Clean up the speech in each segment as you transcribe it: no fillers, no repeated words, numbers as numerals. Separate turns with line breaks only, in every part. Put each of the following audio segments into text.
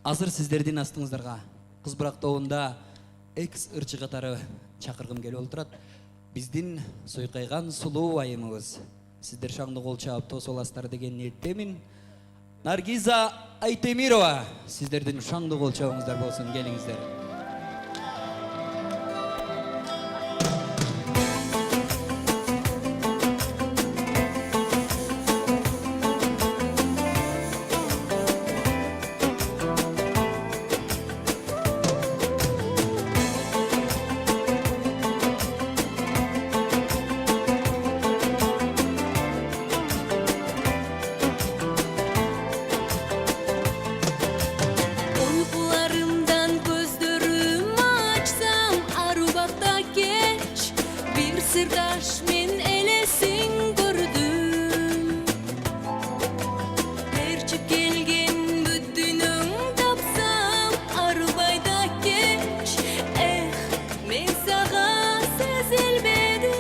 Азыр сиздердин астыңыздарга кыз бирок тобунда экс ырчы катары чакыргым келип отурат. Биздин сойкайган сулуу айымыбыз. Сиздер шаңды кол чаап тосуп аласыздар деген ниеттемин. Наргиза Айтемирова, сиздердин шаңды кол чабыңыздар болсун, келиңиздер.
Sırdaş min elesin gördüm. Erçip gelgen bütünüm tapsam arbayda geç. Men sağa sezilmedim.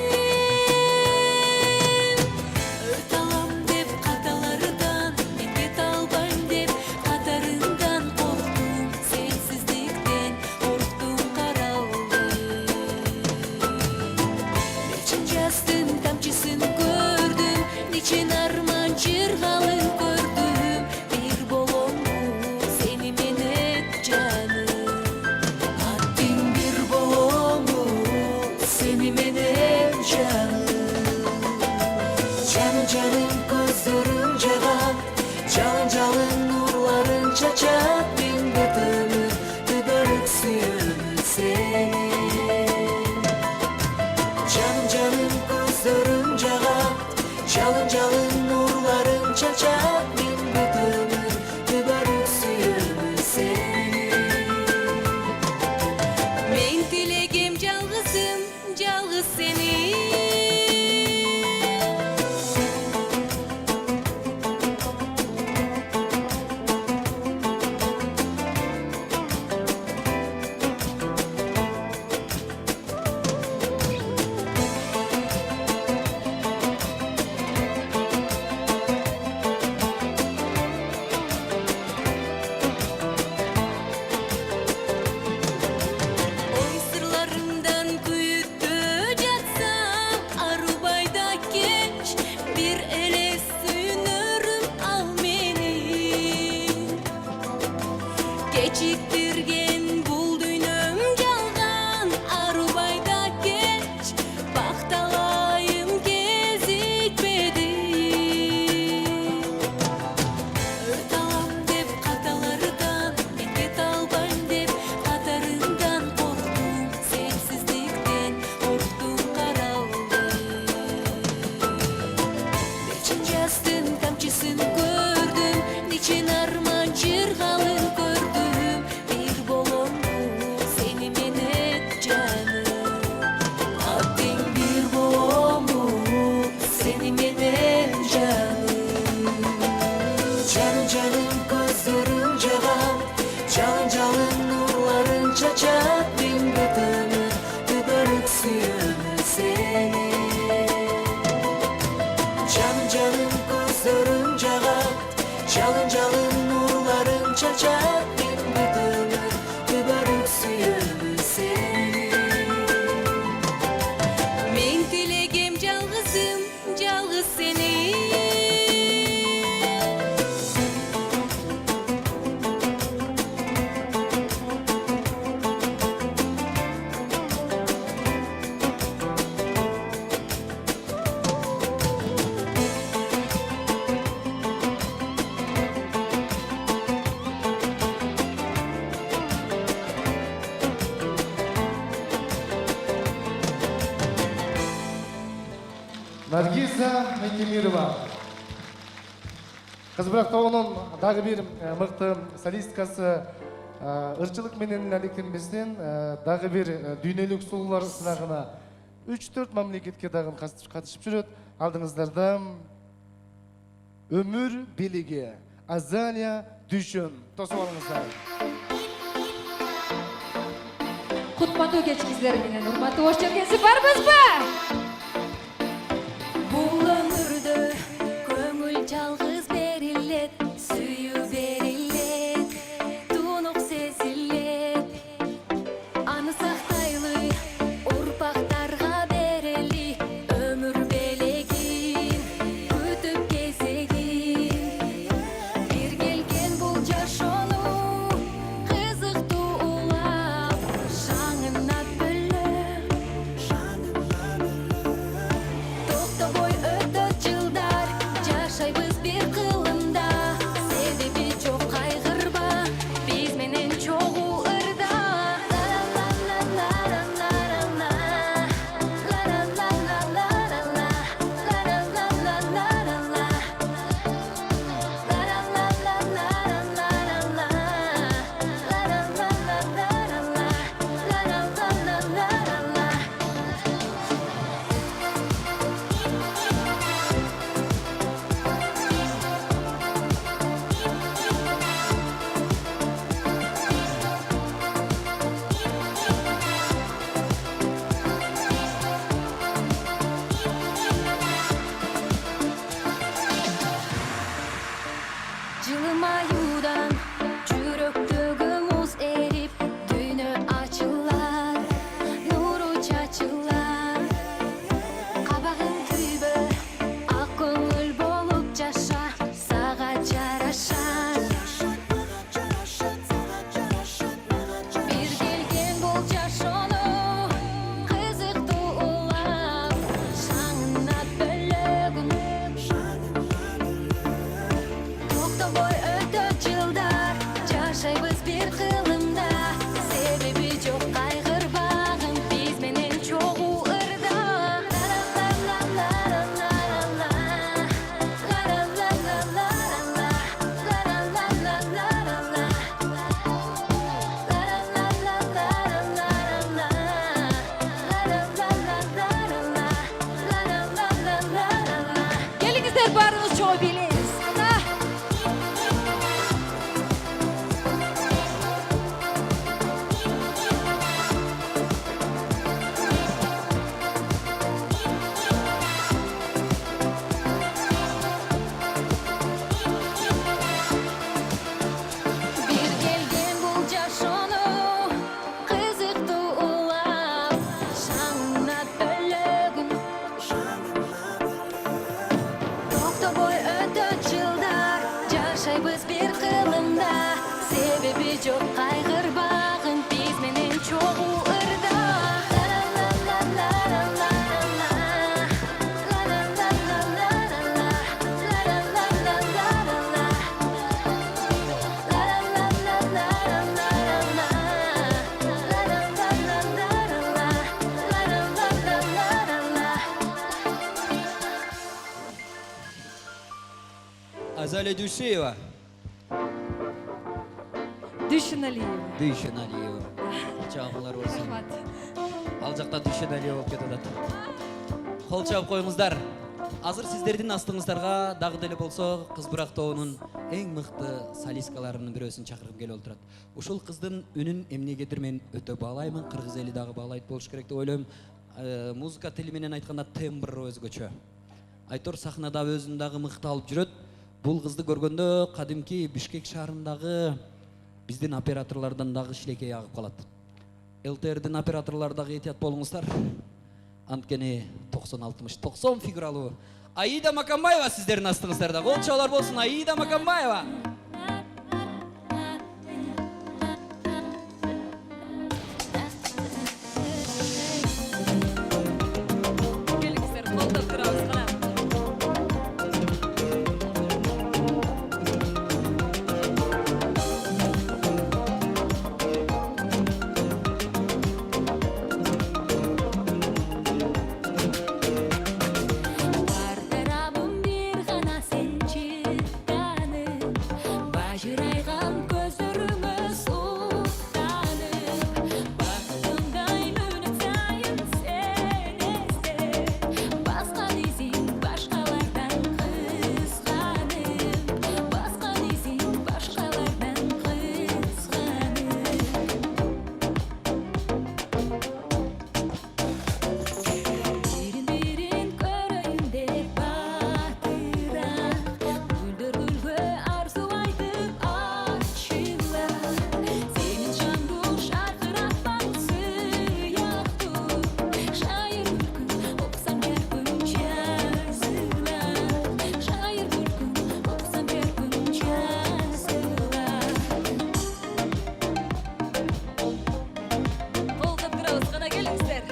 Örtalam dep katalardan, eket albayım dep katarından korktum. Sensizlikten korktum karaldım. Жастың тамчысын көрдім, нечен арман жырғалын көрдім. Бир болому сени менен жаным. Аттың бир болому сени менен жаным. Жаным көздөрүң жагат, жалын нурларын чачат. Мен бүтөмүн түбөлүк сүйөмүн сени. Canım gözlerim cagat, жалын nurların çaçak. Min bütünüm tübörük suyumun seni. Men tilegim жалгызым, жалгыз seni. Geçiktirgen bul düynüm жалган арбайда кеч. Бакталайым кезикпедим. Өрталам деп каталардан, eket албайм деп катарыңдан корктум. Сенсиздиктен корктум каралдым. Нечен жастын тамчысын көрдүм, нечен арман жыргалын көрдүм. Бир болому сени менен жаным. Аттың бир болому сени менен жаным. Жаным көздөрүң жагат, жалын нурларын чачат. Мен бүтөмүн түбөлүк сүйөмүн сени. Жаным көздөрүң жагат, жалын nurların çaçak. Min bütünüm tübörük suyumun seni. Men tilegim жалгызым, жалгыз seni.
Наргиза Айтемирова. Кыз бирок тобунун дагы бир мыкты солисткасы, ырчылык менен алектенбестен дагы бир дүйнөлүк сулуулар сынагына 3-4 мамлекетке дагы катышып жүрөт. Алдыңыздарда өмүр белиги Азалия Düşün. Тосуп алыңыздар.
Кутмандуу кечкизлер менен урматтуу кош келгенсиз барбызбы?
Бул өмүрдө көңүл жалгыз берилет, сүйүү берилет. себеби жок кайгырбагын биз менен чогуу ырда.
Азалия Дүйшеева.
Дүшін Алиева.
Дүйшен Алиева. Чабыңлар болсын.
Рахмат.
Ал жақта Дүйшен Алиева болып кетіп жатады. Қол чабып қойыңыздар. Азыр сіздердің астыңыздарға дағы деле болсо Кыз Бырак тобунун эң мыкты солисткаларынын бирөөсүн чакыргым келип отурат. Ушул кыздын үнүн эмнегедир мен өтө баалаймын. Кыргыз эли дагы баалайт болуш керек деп ойлойм. Музыка тили менен айтканда тембры өзгөчө. Айтор сахнада өзүн дагы мыкты алып жүрөт. Бул кызды көргөндө кадимки Бишкек шаарындагы биздин операторлордон дагы шилекей агып калат. ЛТРдин операторлору дагы этият болуңуздар. Анткени 90-60-90 фигуралуу Аида Макамбаева сиздердин астыңыздарда. Кол чабуулар болсун. Аида Макамбаева.
Келіңіздер, қолдап тұрабыз ғана.
Бар тарабым бир гана сен чыкканың, бажырайган көзлөрүңө суктаның. Бактымдай мүнөт сайын сен эстеп, баскан изиң башкалардан кызганым, баскан изиң башкалардан кызганым. Бирин көрөйүн деп батыра, гүлдөр гүлгө арзу айтып ачыла. Сенин жандуу шаркыратпак сыяктуу, шайыр күлкүң оксам беркүн жазыла. Шайыр күлкүң оксам беркүн жазыла.
Қолдап тұрабыз ғана, келіңіздер.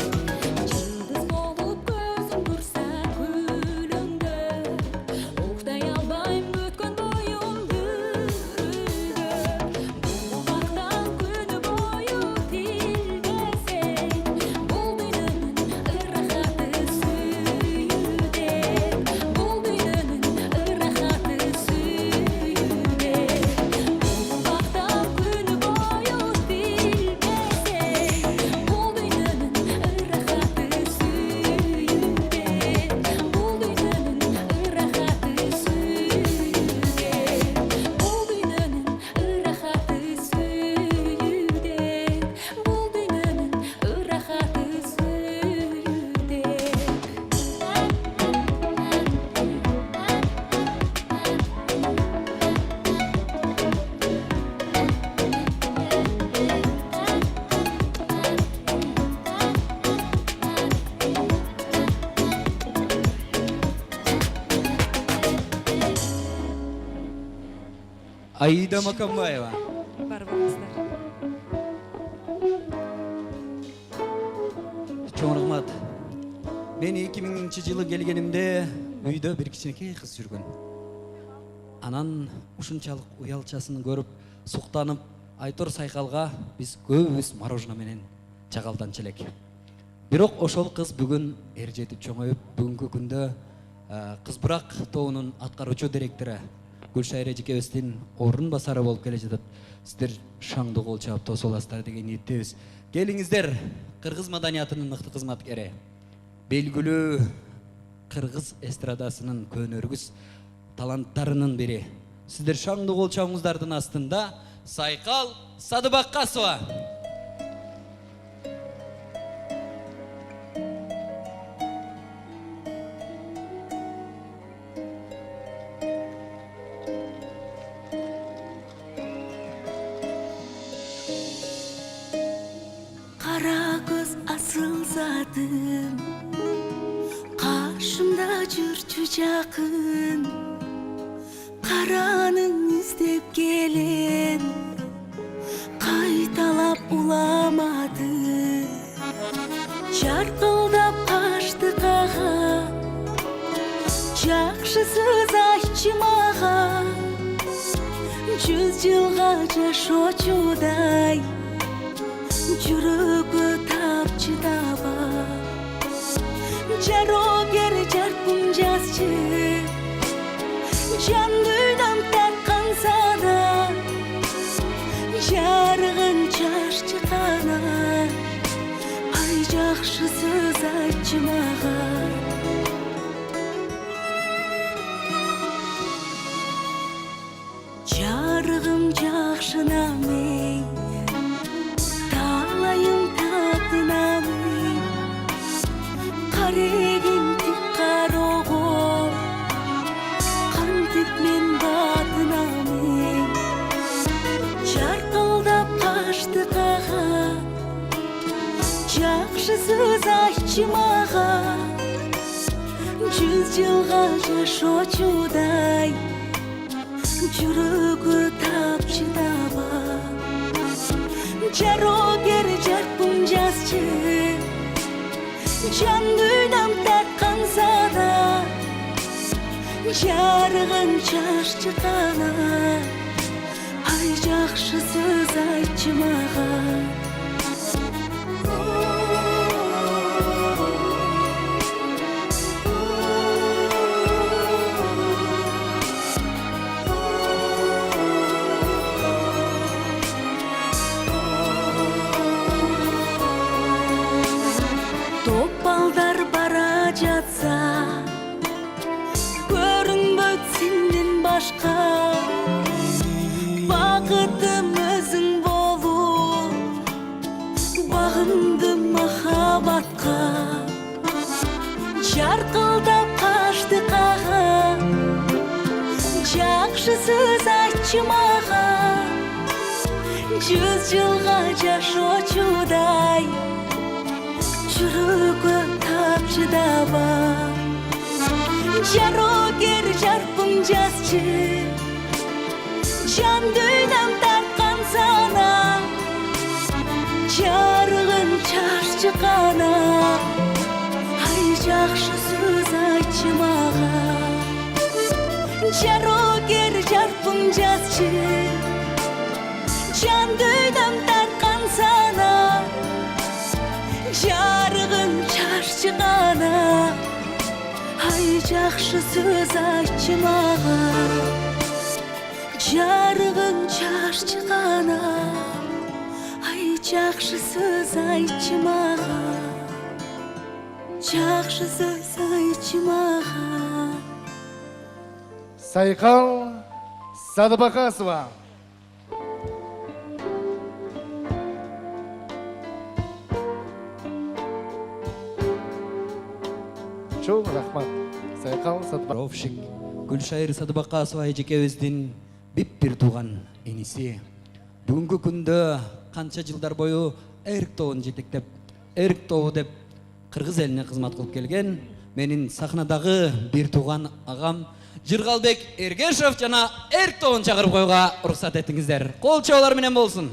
Yıldız olup gözüm dursa gülüngde, ukday albayım ötkön boyum dürügö. Bu baktan günü boyu dilgesek, bul dünyanın ırrahatı suyudek. Bul dünyanın ırrahatı suyudek. Bu baktan günü boyu dilgesek, bul dünyanın ırrahatı suyudek. Bul dünyanın ırrahatı suyudek. Bul dünyanın ırrahatı suyudek. Bul dünyanın ırrahatı
Аида Макамбаева.
Бар болыңыздар.
Чоң рахмат. Мен 2000-жылы келгенимде үйдө бир кичинекей кыз жүргөн. Анан ушунчалык уялчасын көрүп, суктанып, Айтор Сайкалга биз көбүбүз мороженое менен чагалданчу элек. Бирок ошол кыз бүгүн эр жетип чоңоюп, бүгүнкү күндө Кыз Бырак тобунун аткаруучу директору Гүлшайыр эжекебиздин орун басары болуп келе жатат. Сиздер шаңдуу кол чаап тосуп аласыздар деген ниеттебиз. Келиңиздер, кыргыз маданиятынын мыкты кызматкери, белгилүү кыргыз эстрадасынын көнөргүс таланттарынын бири Сіздер шаңды қол чаңыңыздардың астында Сайқал Садыбаққасова.
Kara göz asıl zatım, karşımda жүрчү жақын. Karanın izlep gelen, kaytalap ulamadı. Çarkıldap kaçtı kağa, жақшысыз айтчы мага. 100 жылга жашоочудай, жүрөгү тапчы таба. Жарогер жаркын жазчы, жан дүйнөм тартканса да, жарыгын чашчы кана. Ай жакшы сөз айтчы мага. Жарыгым жакшына мен, талайым татына мен. Карегин тик карого, кантип мен батына мен. Чаркылдап качты кага, жакшы сөз айтчы мага. 100 жылга жашоочудай, жүрөгү тапчы таба. Жарогер жаркын жазчы, жан дүйнөм тартканса да, жарыгын чашчы кана. Ай жакшы сөз айтчы мага. Балдар бара жатса, көрүнбөйт сенден башка. Бакытым өзүң болуп, багындым махабатка. Жаркылдап качты кага, жакшы сөз айтчы мага. 100 жылга жашоочудай, жүрөгү тапчы таба. Жарогер жаркын жазчы, жан дүйнөм тарткан сана. Жарыгын чашчы кана. Ай жакшы сөз айтчы мага. Жарогер жаркын жазчы, жан дүйнөм тарткан сана. Жарыгын чашчы кана. Ай жакшы сөз айтчы мага. Жарыгын чашчы кана. Ай жакшы сөз айтчы мага. Жакшы сөз айтчы мага.
Сайкал Садыбақасова. Çok rahmat. Сайкал Садыбақасова.
Ровшик Гүлшайыр Садыбақасова эжекебиздин бип-бир тууган эниси. Бүгүнкү күндө канча жылдар бою эрк тобун жетектеп, эрк тобу деп кыргыз элине кызмат кылып келген менин сахнадагы бир тууган агам Жыргалбек Эргешов жана эрк тобун чакырып коюуга уруксат этиңиздер. Кол чабуулар менен болсун.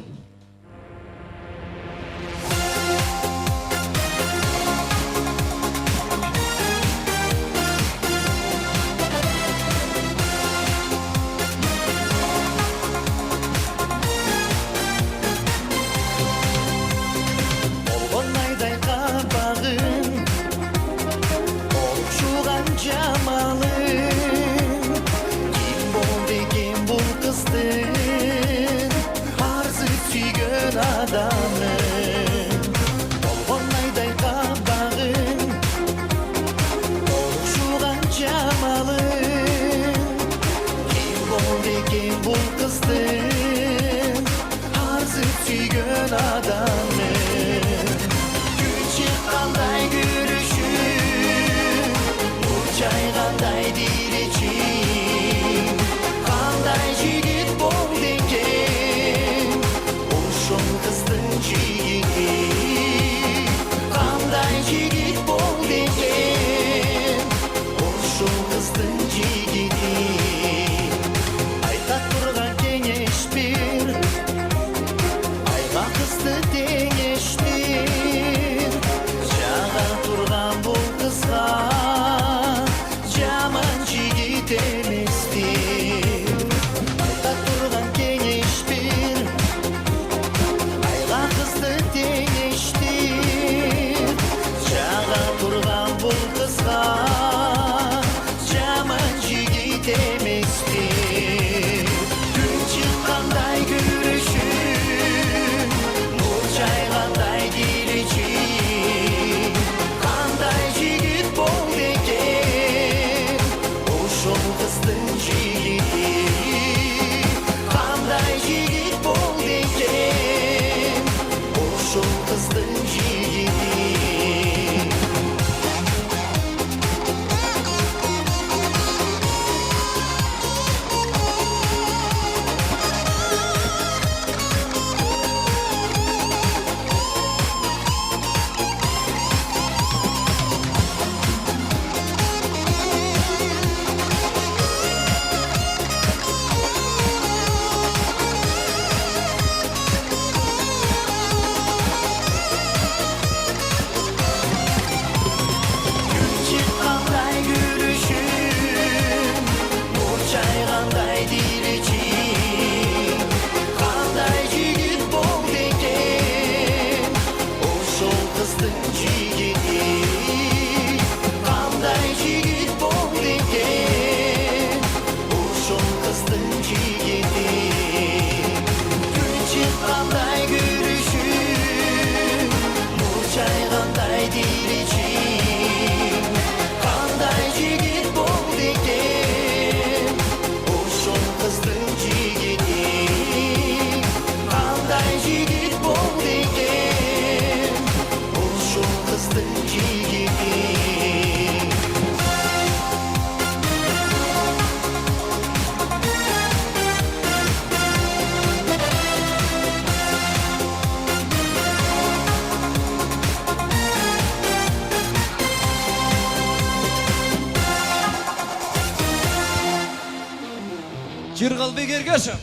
Оралбек Эргашев,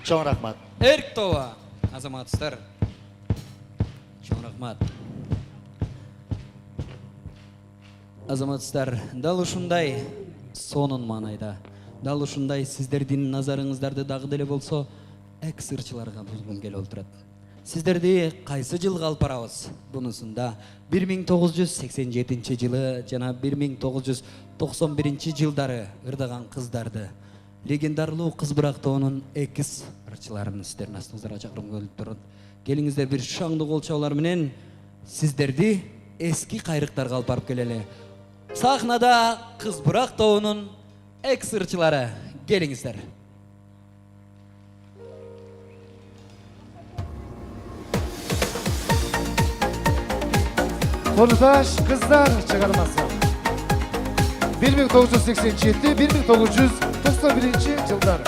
Чоң рахмат.
Эрктова, азаматыстар. Чоң рахмат. Азаматыстар, дал ушундай сонун маанайда, дал ушундай сиздердин назарыңыздарды дагы деле болсо экс ырчыларга бузгум келип отурат. Сиздерди кайсы жылга алып барабыз? Бунусунда 1987 жылы жана 1991 жылдары ырдаган кыздарды, легендарлуу Кыз Бырак тобунун экс ырчыларын сиздердин астыңыздарга чакыргым келип турат. Келиңиздер бир шаңдуу кол чабуулар менен сиздерди эски кайрыктарга алып барып келели. Сахнада Кыз Бырак тобунун экс ырчылары, келиңиздер.
Konutaş Kızlar çıkarması. 1987-1991 yıllar.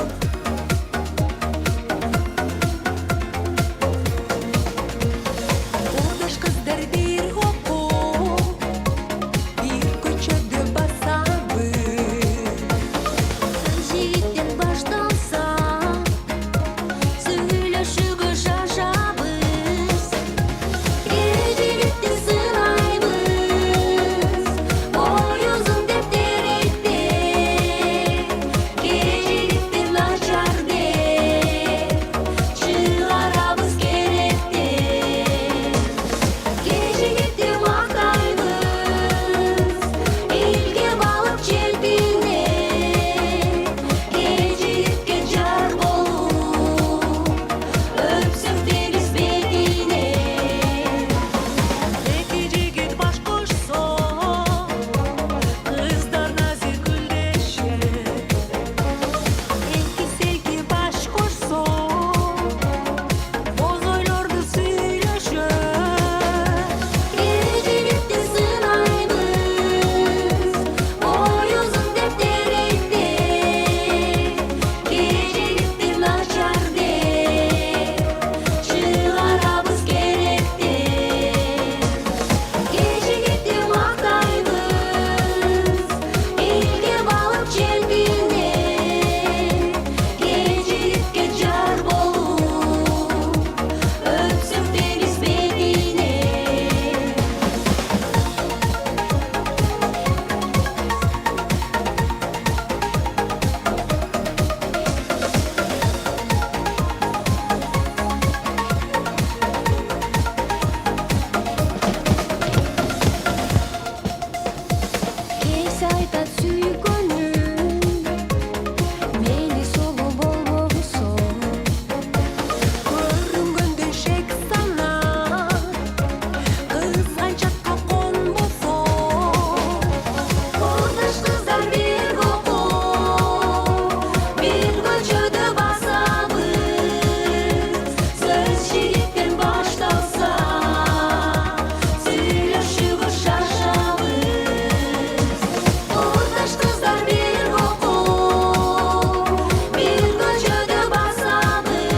Kurdaş kızlar bir oku, bir köçede basabız.
Жигиттен башталса сүйлөшүүгө шашабыз жигитти сынайбыз ой узун деп теректе жигитти начар деп чыгарабыз керекте жигитти мактайбыз элге балып челпине жигитке жар болуп өпсүк дегиз бетине
Эки жигит баш кошсо, кыздар назик гүлдешет. Эки селки баш кошсо, боз ойлорду сүйлөшөт.
жигитти сынайбыз ой узун деп теректе жигитти начар деп чыгарабыз керекте жигитти мактайбыз элге балып челпине жигитке жар болуп өпсүк дегиз бетине Кез айтат сүйгөнүм мени солу болбосо
Көрүнгөндө шек санат, кызганчакка конбосо.
Kurdaş kızlar bir koku bir köçöde basabız söz jigitten baştalsa сүйлөшүүгө шашабыз Kurdaş kızlar bir koku bir köçöde basabız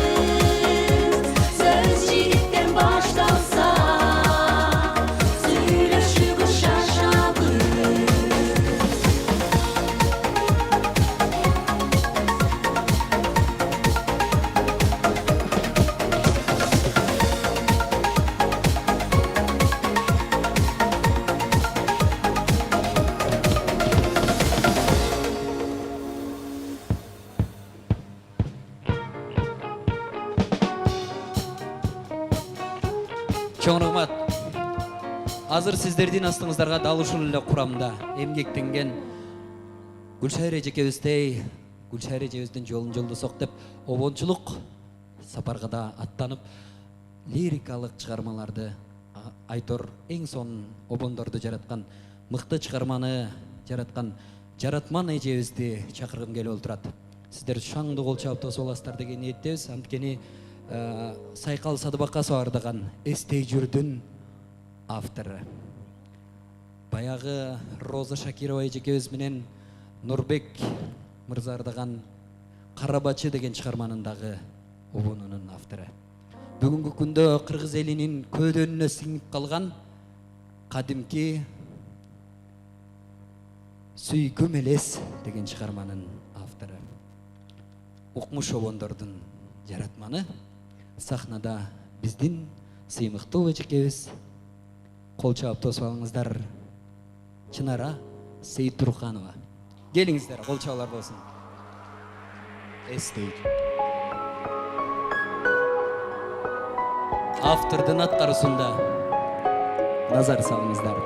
söz jigitten baştalsa сүйлөшүүгө шашабыз
Чоң рахмат. Азыр сиздердин астыңыздарга дал ушул эле курамда эмгектенген Гүлшайыр эжекебиздей, Гүлшайыр эжебиздин жолун жолдосок деп обончулук сапарга да аттанып, лирикалык чыгармаларды айтор эң сонун обондорду жараткан, мыкты чыгарманы жараткан Жаратман эжебизди чакыргым келип отурат. Сиздер шаңды кол чабып тосуп аласыздар деген ниеттебиз. Анткени Сайкал Садыбакасов ардаган Эстей жүрдүн автору. Баягы Роза Шакирова эжекебиз менен Нурбек мырза ардаган Карабачы деген чыгарманын дагы обонунун автору. Бүгүнкү күндө кыргыз элинин көөдөнүнө сиңип калган кадимки Сүйкүм элес деген чыгарманын автору. укмуш обондордун жаратманы. Сахнада биздин сыймыктуу эжекебиз. Кол чаап тосуп алыңыздар. Чынара Сейиттурханова. Келиңиздер, кол чабуулар болсун. Эстейт. Автордун аткаруусунда назар салыңыздар.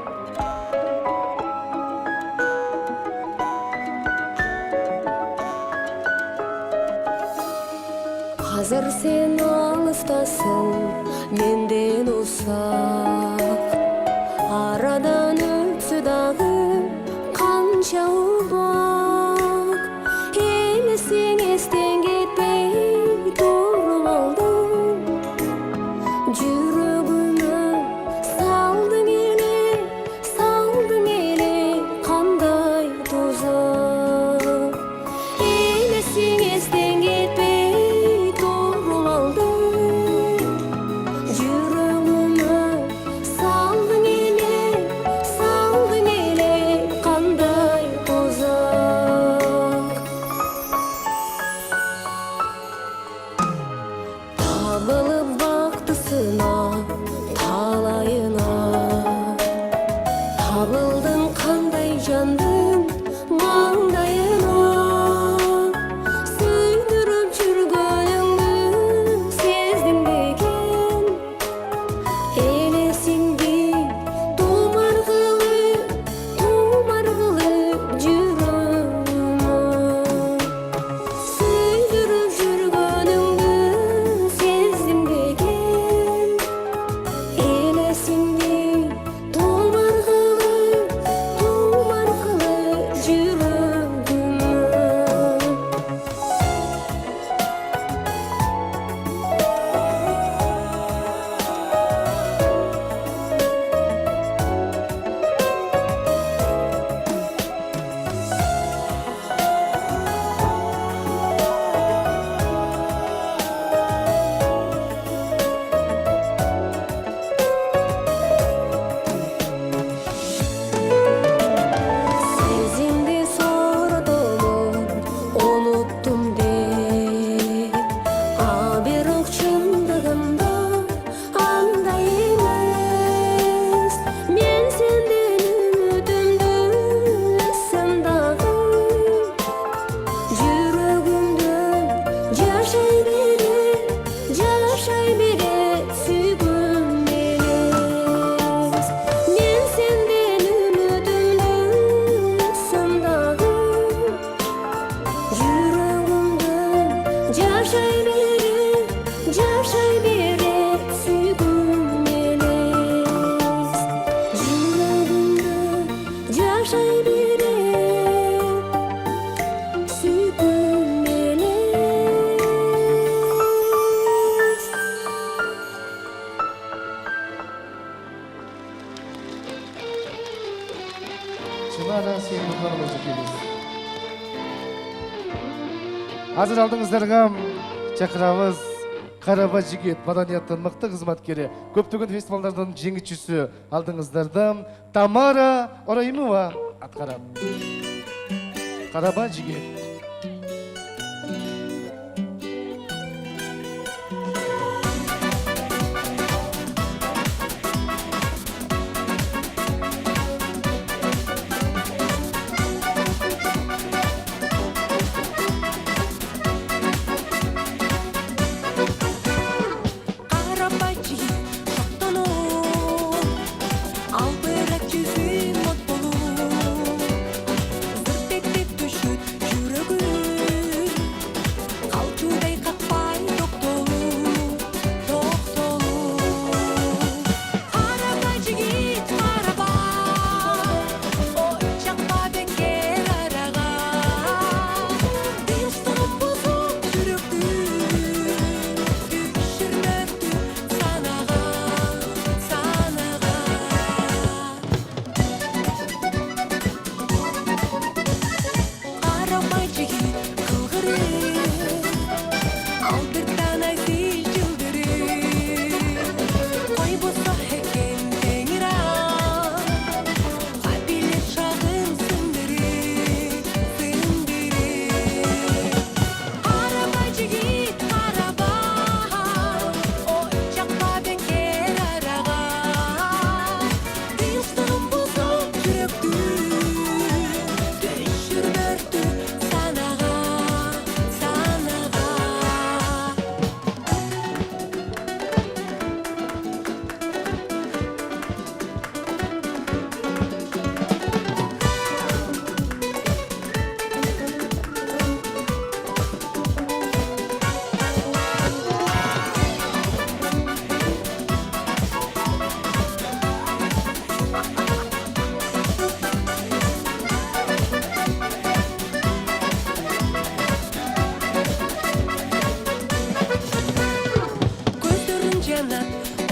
Hazır sen alıstasın menden uzak. Aradan ötse dağı kança ubak. Hele sen esten gitmey doğru aldın. Yüreğime saldın ele kanday tozak. Hele sen esten gitmey doğru aldın. Yüreğime saldın ele kanday tozak. Tabılıp baktısına, talayına. Tabıldın kanday jandın mangdayına. Süydürüp жүргөнүңдү сездим деген. Элесиңди тумар кылып жүрөгүмө. Süydürüp жүргөнүңдү сездим деген. Элесиңди тумар кылып жүрөгүмө. Sezimdi sordum, unuttum de. Biroq çındığımda anday emas. Men senden ümitimdi etsem dağı. Yüreğimde yaşay bere süygüm eles. Men senden ümitimdi etsem dağı. Yüreğimde yaşay bere süygüm eles. Yüreğimde yaşay bere süygüm eles.
Чынара Сейиттурханова эжекебиз. Азыр алдыңыздарга чакырабыз Караба жигит маданияттын мыкты кызматкери, көптөгөн фестивалдардын жеңүүчүсү алдыңыздарда Тамара Ораймова аткарат. Караба жигит.
Карабачи шоктону албырак жүзүм от болуп. Зыртектеп түшүп жүрөк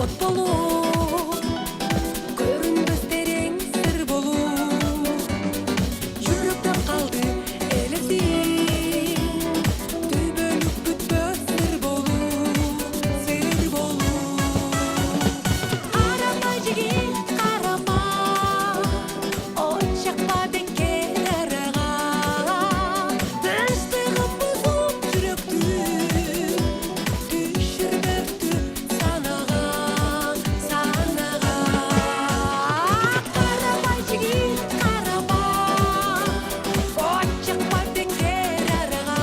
от болуп көрүнбөс терең сыр болуп жүрөктөн калды элесин түбөлүк бүтпөс сыр болуп карама жигит карама от жакпа бекер арага тынчтыгын бузуп жүрөктү düşürmöктү санага карабай жигит караба от жакпа бекер арага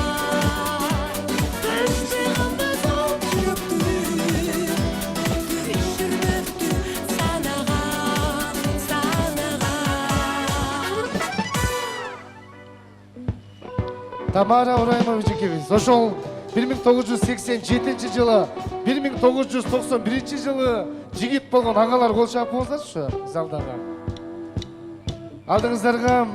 тынчтыгын бузуп жүрөктү düşürмөктү санага
Тамара Ураймович экебиз ошол 1987 жылы 1991 жылы жигит болгон агалар кол чаап коңуздарчы залдагы. Алдыңыздарга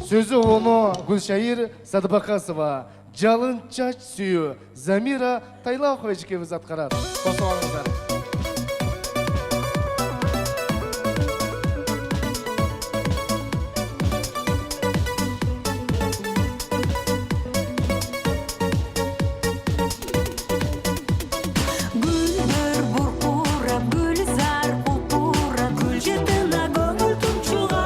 сөзү ону Гүлшайыр Садыбакасова, жалын чач сүйүү Замира Тайлахович экебиз аткарат. Косуп алыңыздар.
Гүлдөр буркурап гүлзар култура гүл жытына көңүл тумчуга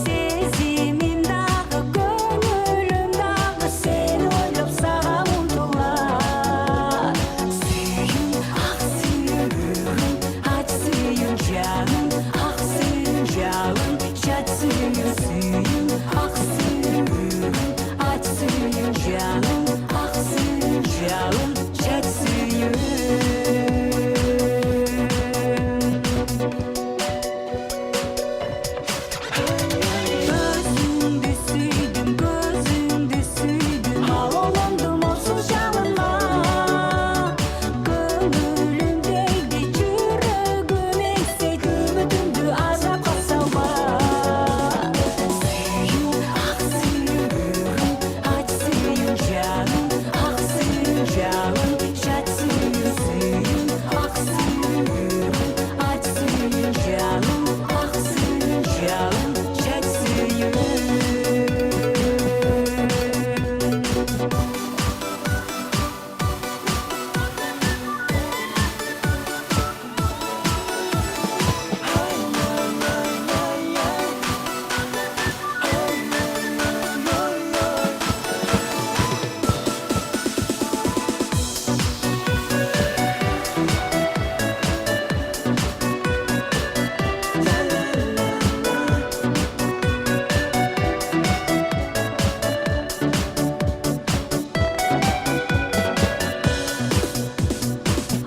сезимим дагы көңүлүм дагы сени ойлоп сага умтулат сүйүн ак сүйүн ач сүйүн жаным ак сүйүн жалын чач сүйүн сүйүн ак сүйүн ач сүйүн жаным ак сүйүн жалын чач сүйүн Gözündü süydüm Havalandım onsuz жалынга Көңүлүмдейди жүрөгүм эңсейт үмүтүмдү азапка салма Сүйүн ак сүйүн ач сүйүн жаным ак сүйүн жалын чач сүйүн сүйүн ак сүйүн ач сүйүн жаным ак сүйүн жалын чач сүйүн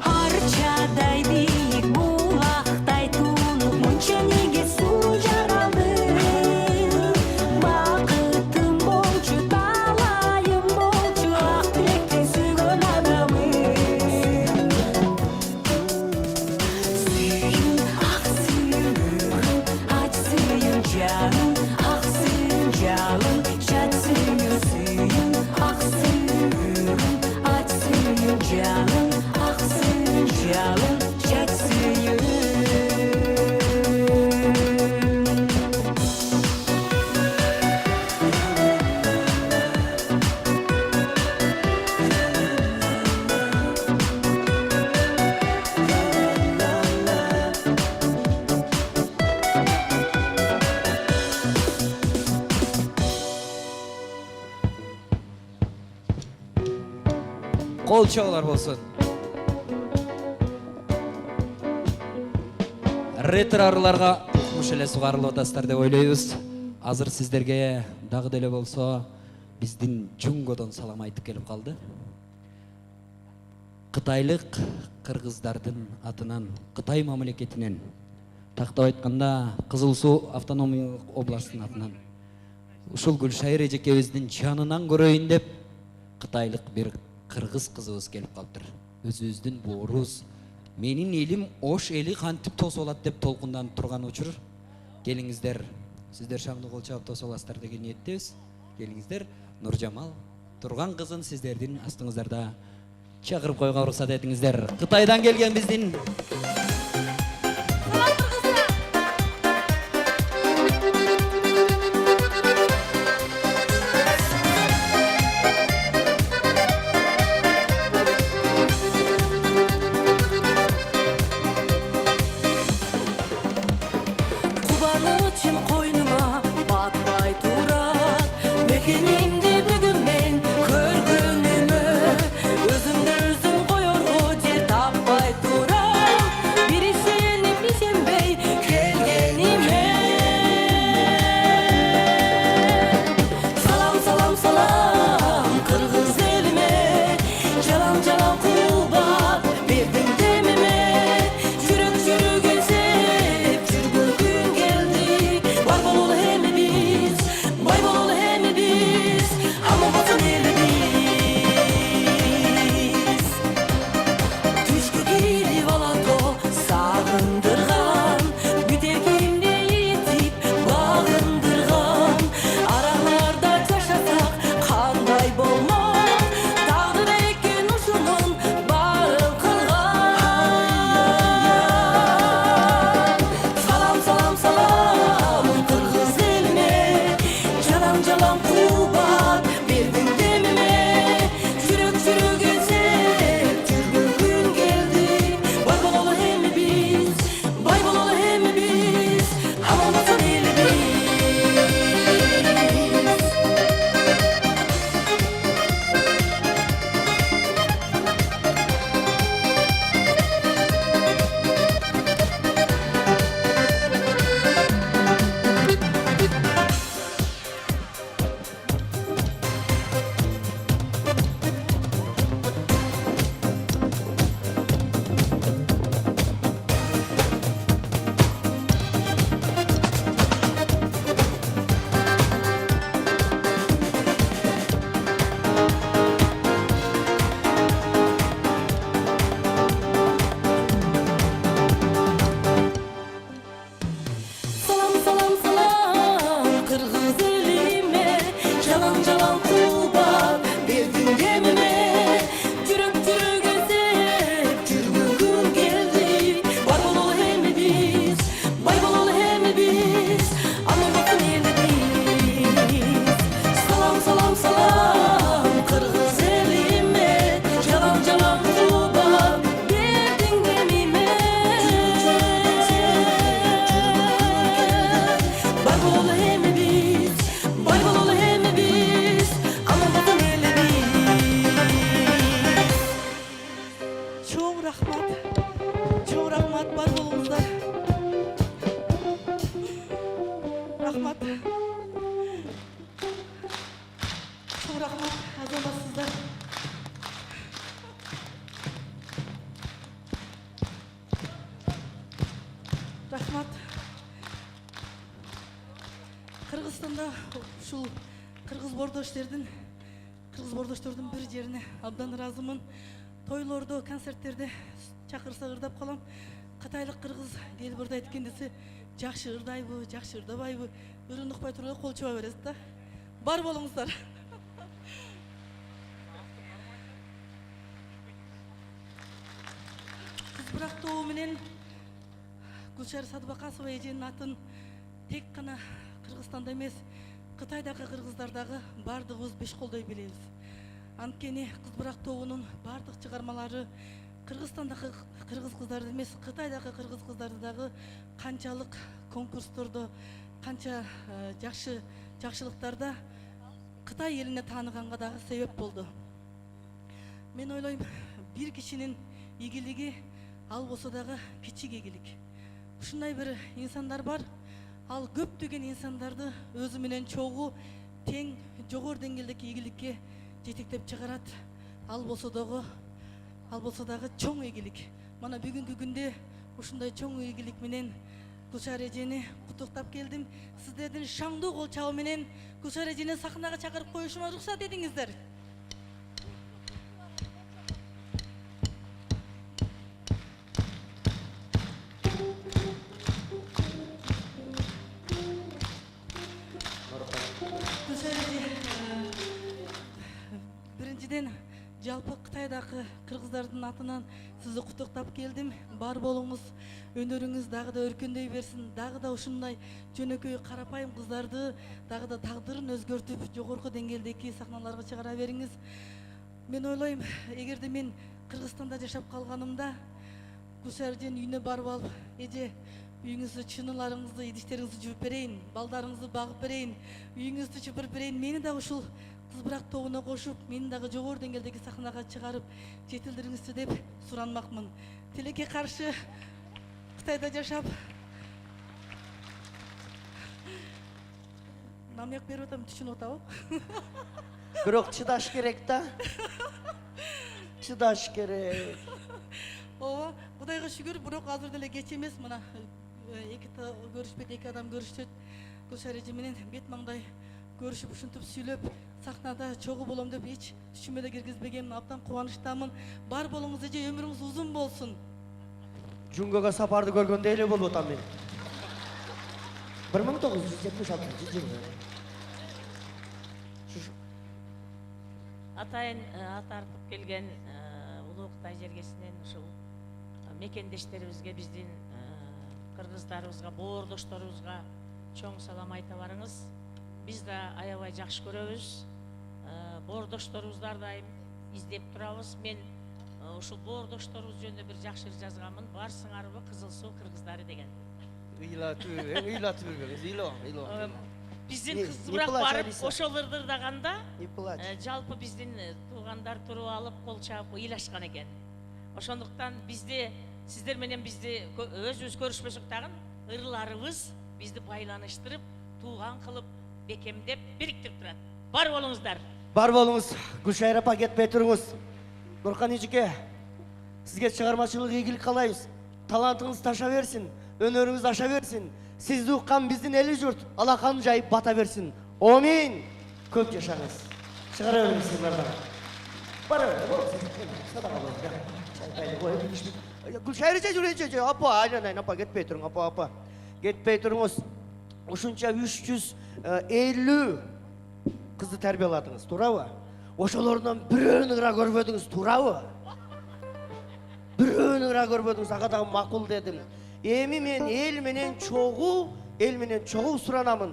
Арчадай биік булақтай тұнып мұнша неге суу жаралды Бақытым болчу талайым болчу ақ тілектен сүйгөн адамым Сүйүн ақ сүйүн ач сүйүн жаным ақ сүйүн жалын чач сүйүн сүйүн ақ сүйүн ач сүйүн жаным ақ сүйүн жалын чач сүйүн
Кол чабуулар болсун. Ретро арыларга укмуш эле сугарылып атасыздар деп ойлойбуз. Азыр сиздерге дагы деле болсо биздин Жунгодон салам айтып келип калды. Кытайлык кыргыздардын атынан, Кытай мамлекетинен, тактап айтканда Кызыл Суу автономиялык областынын атынан ушул Гүлшайыр эжекебиздин жанынан көрөйүн деп кытайлык бир кыргыз кызыбыз келип калыптыр. Өзүбүздүн боорубуз менин элим Ош эли кантип тосуп алат деп толкунданып турган учур. Келиңиздер, сиздер шаңды кол чаап тосуп аласыздар деген ниеттебиз. Келиңиздер, Нуржамал турган кызын сиздердин астыңыздарда чакырып коюуга уруксат этиңиздер. Кытайдан келген биздин
Кубанычым койнума батпай турат Мекенimди бүгүн мен көргөнүмө Өзүмдү өзүм коерго жер таппай турам Бир ишенип ишенбей келгениме Салам, салам, салам кыргыз элиме Жалам, жалам кулбат бердиң демиме Жүрөк жүрөгө сеп жүргөн күн келди Бар бололу эми биз, бай бололу эми биз Аман болсун элибиз Түшкү кирип алато сагындырган Бүтекимди итип багындырган Араларда жашасак кандай болмок Тагдыр экен ушунун баарын кылган Салам, салам, салам кыргыз элиме Жалам, жалам кулбат бердиң демиме Жүрөк жүрөгө сеп жүргөн күн келди Бай бололу эми биз, бай бололу эми биз Аман болсун элибиз Салам, салам, салам кыргыз элиме Жалам, жалам кулбат бердиң демиме Жүрөк жүрөгө сеп жүргөн күн келди Бар бололу эми биз, бай бололу эми биз Аман болсун элибиз Салам, салам, салам кыргыз элиме Жалам, жалам кулбат бердиң демиме Бай бололу эми биз, бай бололу эми биз Аман болсун элибиз Чоң рахмат, бар болуңуздар Рахмат Чоң рахмат, азаматсыздар Рахмат Кыргызстанда ушул кыргыз бордоштордун бир жерине абдан ыраазымын. Тойлордо, концерттерде чакырса ырдап калам. Кытайлык кыргыз келип ырдайт экен десе, жакшы ырдайбы, жакшы ырдабайбы, ырын укпай турган кол чуба бересиз да. Бар болуңуздар. Кызбырак тобу менен Гүлшара Садыбакасова эженин атын тек гана Кыргызстанда эмес, Кытайдагы кыргыздардагы бардыгыбыз беш колдой билебиз. Анткени Кызбырак тобунун бардык чыгармалары Кыргызстандагы кыргыз кыздарды эмес, Кытайдагы кыргыз кыздарды дагы канчалык конкурстордо, канча жакшылыктарда Кытай элине тааныганга дагы себеп болду. Мен ойлойм, бир кишинин ийгилиги ал болсо дагы кичик ийгилик. Ушундай бир инсандар бар, ал көптөгөн инсандарды өзү менен чогуу тең жогору деңгээлдеги ийгиликке жетектеп чыгарат. Ал болсо дагы чоң ийгилик. Мана бүгүнкү күндө ушундай чоң ийгилик менен Гүлшара эжени куттуктап келдим. Сиздердин шаңдуу кол чабуу менен Гүлшара эжени сахнага чакырып коюшума уруксат этиңиздер. Биринчиден жалпы Кытай Кытайдагы кыргыздардын атынан сизди куттуктап келдим. Бар болуңуз, өнөрүңүз дагы да өркөндөй берсин. Дагы да ушундай жөнөкөй карапайым кыздарды дагы да тагдырын өзгөртүп, жогорку деңгээлдеги сахналарга чыгара бериңиз. Мен ойлойм, эгерде мен Кыргызстанда жашап калганымда Гүлшайыржен үйүнө барып алып, эже үйүңүздү чыныыларыңызды, идиштериңизди жууп берейин, балдарыңызды багып берейин, үйүңүздү чыпырып берейин, мени дагы ушул кызбырак тобуна кошуп, мени дагы жогору деңгээлдеги сахнага чыгарып жетилдириңизчи деп суранмакмын. Тилекке каршы Кытайда жашап намек берип атам, түшүнүп атабы?
Бирок чыдаш керек да. Чыдаш керек.
Ооба, Кудайга шүгүр, бирок азыр деле кеч эмес. Мына эки көрүшпөйт, эки адам көрүшөт. Гүлшайыр эже менен бет маңдай көрүшүп, ушинтип сүйлөп, сахнада чогуу болом деп эч түшүмө да киргизбегениме абдан кубанычтамын. Бар болуңуз эже, өмүрүңүз узун болсун.
Жүнгөгө сапарды көргөндө эле болуп атам мен. 1976-жылы.
Атайын ат артып келген улуу Кытай жергесинен ушул мекендештерибизге, биздин кыргыздарыбызга, боордошторубузга чоң салам айта барыңыз. Биз да аябай жакшы көрөбүз. Боордошторубузду ар дайым издеп турабыз. Мен ушул боордошторубуз жөнүндө бир жакшы жазганмын. Барсыңарбы Кызыл Суу кыргыздары деген.
Ыйлатып жүрбөңүз,
Биздин кызбырак барып ошол ырдырдаганда жалпы биздин туугандар туруп алып кол чаап ыйлашкан экен. Ошондуктан бизди, сиздер менен бизди өзүбүз көрүшпөсөк дагы ырларыбыз бизди байланыштырып, тууган кылып, бекемдеп, бириктирип турат. Бар болуңуздар.
Бар болуңуз. Гүлшайыр апа, кетпей туруңуз. Нуркан эжеке, сизге чыгармачылык ийгилик каалайбыз. Талантыңыз таша берсин, өнөрүңүз аша берсин. Сизди уккан биздин эли журт алакан жайып бата берсин. Амин. Көп жашаңыз. Чыгара бериңиз силерден. Бара бер. Садака болуңуз. Чайпайды коюп. Гүлшайыр эже жүрөчү. Апа, айнан апа, кетпей туруң, апа. Кетпей туруңуз. Ушунча 350 кызды тарбияладыңыз, туурабы? Ошолордон бирөөнү гана көрбөдүңүз, туурабы? Бирөөнү гана көрбөдүңүз, ага дагы макул дедим. Эми мен эл менен чогуу суранамын.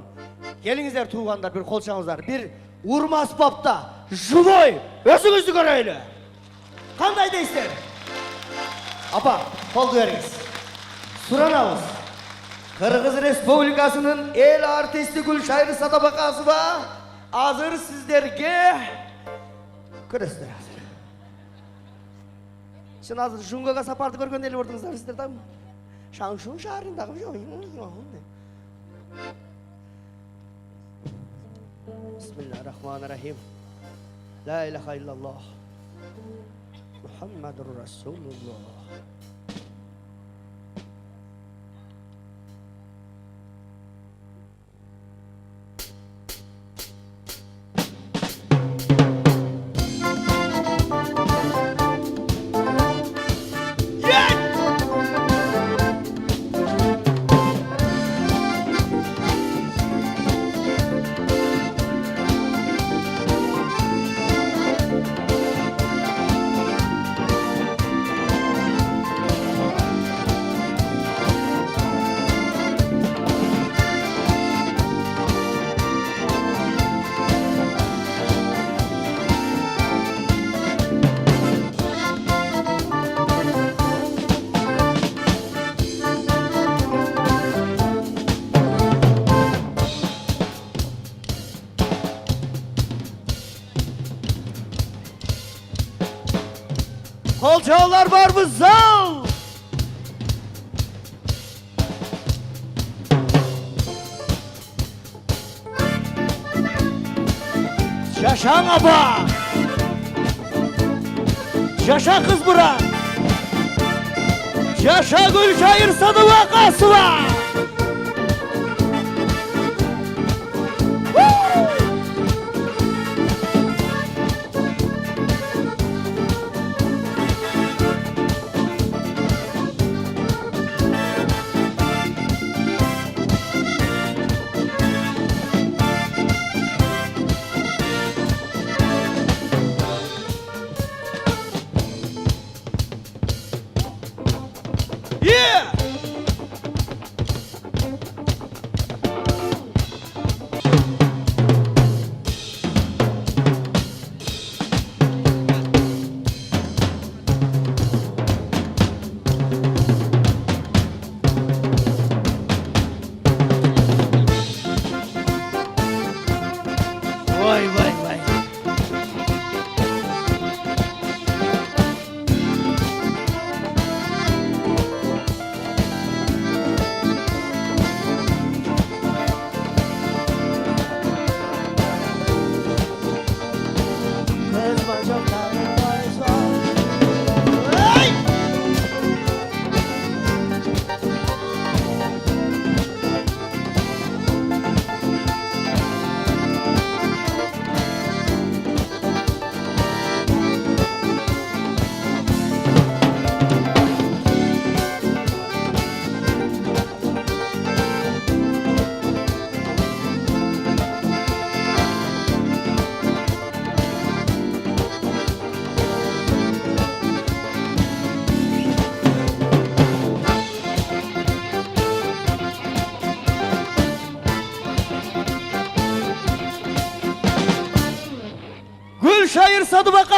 Келиңиздер туугандар, бир кол чаңыздар. Бир урма аспапта живой өзүңүздү көрөйлү. Кандай дейсиздер? Апа, колду бериңиз. Суранабыз. Кыргыз Республикасынын эл артисти Гүлшайыр Садабакасова азыр сиздерге көрөсүздөр азыр. Чын азыр Жүнгөгө сапарды көргөндө эле болдуңуздар сиздер да. Шаңшун шаарындагы Бисмиллахир-рахманир-рахим. Ла илаха иллаллах. Мухаммадур Расулуллах. Kolçalar var mı zal? Yaşan aba. Yaşa kız bura. Yaşa Gülşayır Sadabakasova.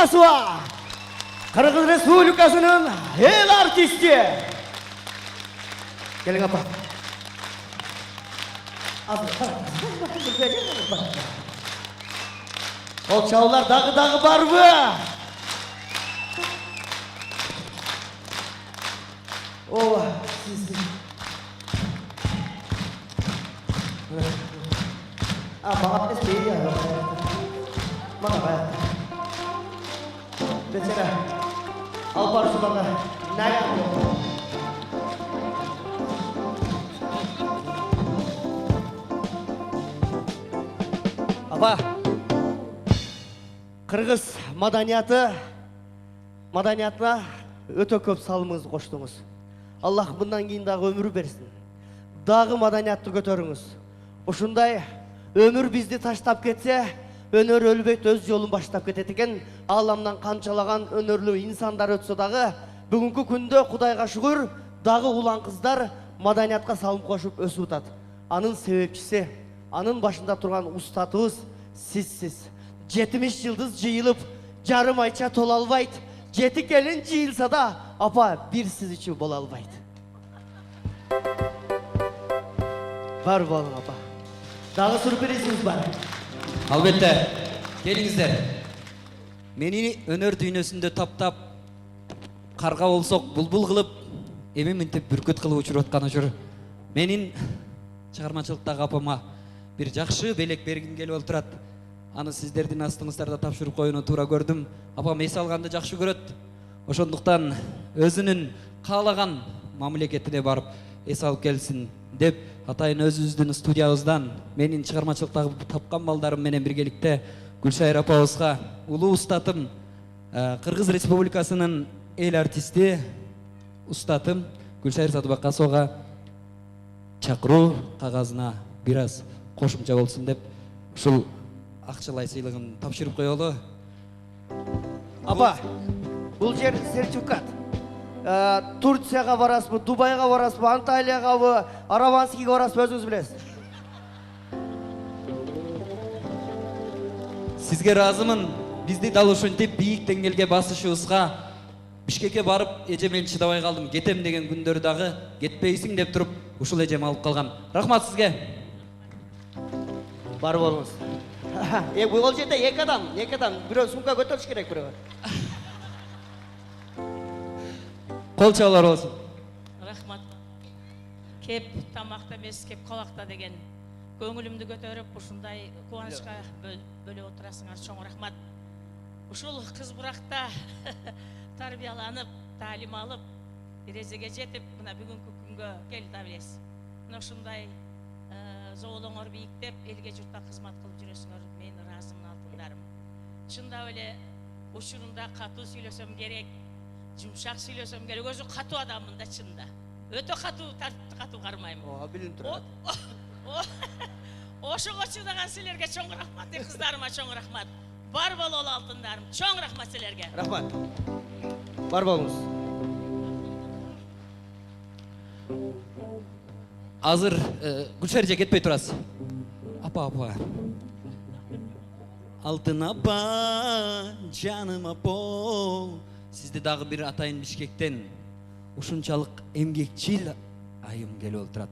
Аббасова, Кыргыз Республикасынын эл артисти. Келиң апа. Ол чаулар дагы барбы? Ооба, сиз. Мага эспей я. Мага бая. Бечера. Ал бар шуларга. Ная. Апа. Кыргыз маданиятына өтө көп салымыңызды коштуңуз. Аллах мындан кийин дагы өмүр берсин. Дагы маданиятты көтөрүңүз. Ушундай өмүр бизди таштап кетсе, өнөр өлбөйт, өз жолун баштап кетет экен. Ааламдан канчалаган өнөрлүү инсандар өтсө дагы, бүгүнкү күндө Кудайга шүгүр, дагы улан кыздар маданиятка салым кошуп өсүп атат. Анын себепчиси, анын башында турган устатыбыз сизсиз. 70 жылдыз жыйылып, жарым айча тола албайт. 7 келин жыйылса да, апа, бир сиз үчүн боло албайт. Бар болуң, апа. Дагы сюрпризиңиз бар.
Албетте, келиңиздер. Мени өнөр дүйнөсүндө таптап, карга болсок булбул кылып, эми мынтип бүркөт кылып учуруп аткан учур. Менин чыгармачылыктагы апама бир жакшы белек бергим келип отурат. Аны сиздердин астыңыздарда тапшырып коюуну туура көрдүм. Апам эс алганды жакшы көрөт. Ошондуктан өзүнүн каалаган мамлекетине барып эс алып келсин деп, атайын өзүбүздүн студиябыздан менин чыгармачылыктагы тапкан балдарым менен биргеликте Гүлшайыр апабызга улуу устатым, Кыргыз Республикасынын эл артисти устатым Гүлшайыр Садыбакасовага чакыруу кагазына бир аз кошумча болсун деп ушул акчалай сыйлыгын тапшырып коелу.
Апа, бул жер сертификат. Турцияга барасызбы, Дубайга барасызбы, Анталияга, Араванскийге барасызбы, өзүңүз билесиз.
Сизге разымын. Бизди дал ушинтип бийик деңгээлге басышыбызга Бишкекке барып, эжемен чыдабай калдым. Кетем деген күндөрү дагы кетпейсиң деп туруп, ушул эжем алып калган. Рахмат сизге.
Бар болуңуз. Бул жерде эки адам, бирөө сумка көтөрүш керек бирөө.
Кол чабуулар болсун.
Рахмат. Кеп тамакта эмес, кеп колакта деген көңүлүмдү көтөрүп, ушундай кубанычка бөлүп отурасыңар, чоң рахмат. Ушул кыз буракта тарбияланып, таалим алып, эрежеге жетип, мына бүгүнкү күнгө келди абилесиз. Мына ушундай зоолоңор бийиктеп, элге журтка кызмат кылып жүрөсүңөр, мен ыраазымын алтындарым. Чындап эле учурунда катуу сүйлөсөм керек, жумшак сүйлөсөм керек, өзү катуу адаммын да чында. Өтө катуу кармайм.
Билинип турат.
Ошого чыдаган силерге чоң рахмат, кыздарыма чоң рахмат. Бар бололу алтындарым, чоң рахмат силерге.
Рахмат. Бар болуңуз.
Азыр Гүлшайыр эже кетпей турасыз. Апа. Алтын апа, жаным апа. Сизди дагы бир атайын Бишкектен ушунчалык эмгекчил айым келип отурат.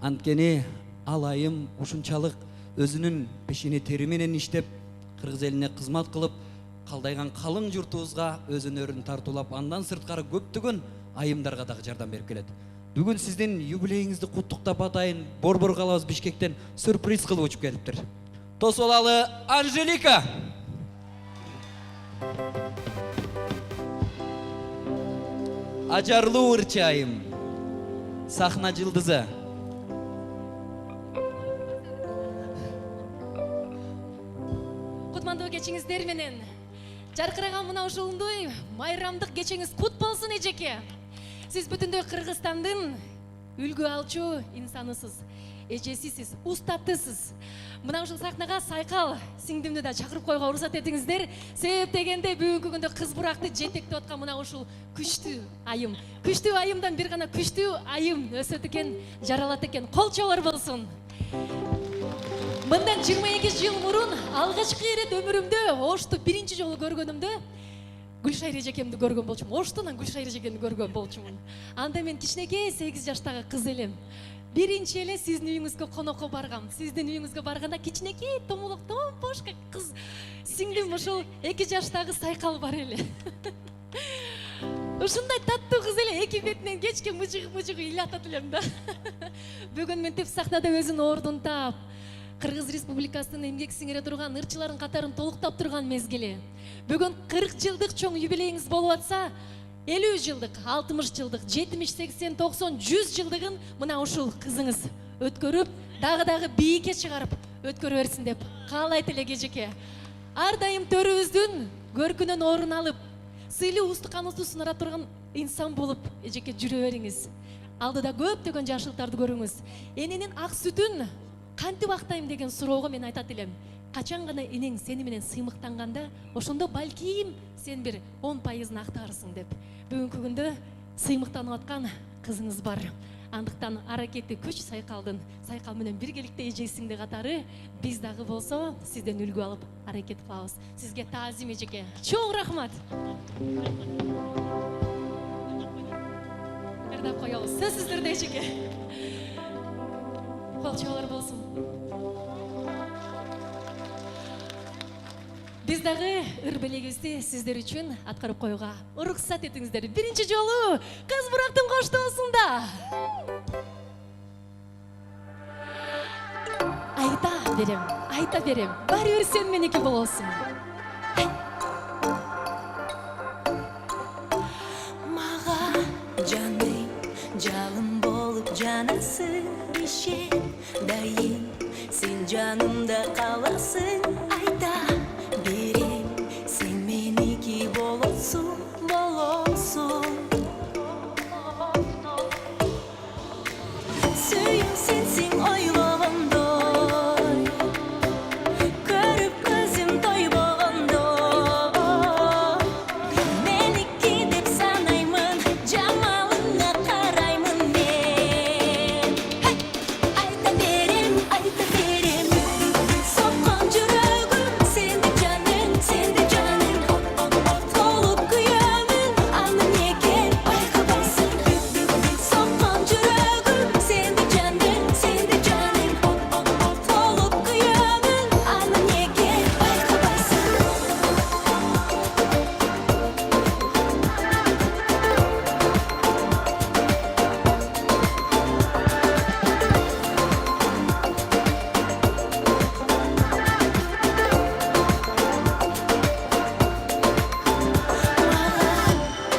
Анткени ал айым ушунчалык өзүнүн пешине тери менен иштеп, кыргыз элине кызмат кылып, калдайган калың журтубузга өз өнөрүн тартуулап, андан сырткары көптөгөн айымдарга дагы жардам берип келет. Бүгүн сиздин юбилейиңизди куттуктап атайын Борбор калабыз Бишкектен сюрприз кылып учуп келиптир. Тосуп алалы Анжелика. Ажарлуу ырчы айым, сахна жылдызы.
Кутмандуу кечиңиздер менен жаркыраган мына ушундай майрамдык кечиңиз кут болсун эжеке. Сиз бүтүндөй Кыргызстандын үлгү алчу инсанысыз, эжесисиз, устатысыз. Мына ушул сахнага Сайкал сиңдимди да чакырып коюуга уруксат этиңиздер. Себеп дегенде бүгүнкү күндө кыз буракты жетектеп аткан мына ушул күчтүү айымдан бир гана күчтүү айым өсөт экен, жаралат экен. Кол чабуулар болсун. Мындан 22 жыл мурун алгачкы ирет өмүрүмдө Ошту биринчи жолу көргөнүмдө Гүлшайыр эжекемди көргөн болчумун. Оштонан Гүлшайыр эжекемди көргөн болчумун. Анда мен кичинекей 8 жаштагы кыз элем. Биринчи эле сиздин үйүңүзгө конокко баргам. Сиздин үйүңүзгө барганда кичинекей томулук томпошка кыз сиңдим ошол 2 жаштагы сайкал бар эле. Ушундай таттуу кыз эле эки бетинен кечке мыжыгып ыйлатат элем да. Бүгүн мынтип сахнада өзүнүн ордун таап, Кыргыз Республикасынын эмгек сиңире турган ырчылардын катарын толуктап турган мезгили. Бүгүн 40 жылдык чоң юбилейиңиз болуп атса, 50 жылдык, 60 жылдык, 70, 80, 90, 100 жылдыгын мына ушул кызыңыз өткөрүп, дагы бийикке чыгарып өткөрө берсин деп каалайт элек эжеке. Ар дайым төрүбүздүн көркүнөн орун алып, сыйлуу устуканыңызды сунара турган инсан болуп эжеке жүрө бериңиз. Алдыда көптөгөн жашылыктарды көрүңүз. Эненин ак сүтүн кантип актайм деген суроого мен айтат элем. Качан гана энең сени менен сыймыктанганда, ошондо балким сен бир 10% актарсың деп. Бүгүнкү күндө сыймыктанып аткан кызыңыз бар. Андыктан аракети күч сайкалдын, сайкал менен биргеликте эжесиңди катары биз дагы болсо сизден үлгү алып аракет кылабыз. Сизге таазим эжеке. Чоң рахмат. Ырдап коебуз. Сөз сиздерде эжеке. Кол чабуулар болсун. Биз дагы ыр белегибизди сиздер үчүн аткарып коюуга уруксат этиңиздер. Биринчи жолу Кыз Бурактын коштоосунда. Айта берем. Баары бир сен меники болосуң.
Мага жаның жалын болуп жанасың, ишен дайым сен жанымда каласың. Айта берем, сен меники болосуң. Сүйүм сенсиң ойлогондой, көрүп көзүм тойбогондой. Меники деп санаймын, жамалыңа караймын мен. Айта берем, соккон жүрөгүм сенде жаның, толуп күйөмүн, аны неге байкабайсың? Соккон жүрөгүм сенде жаның, толуп күйөмүн, аны неге байкабайсың?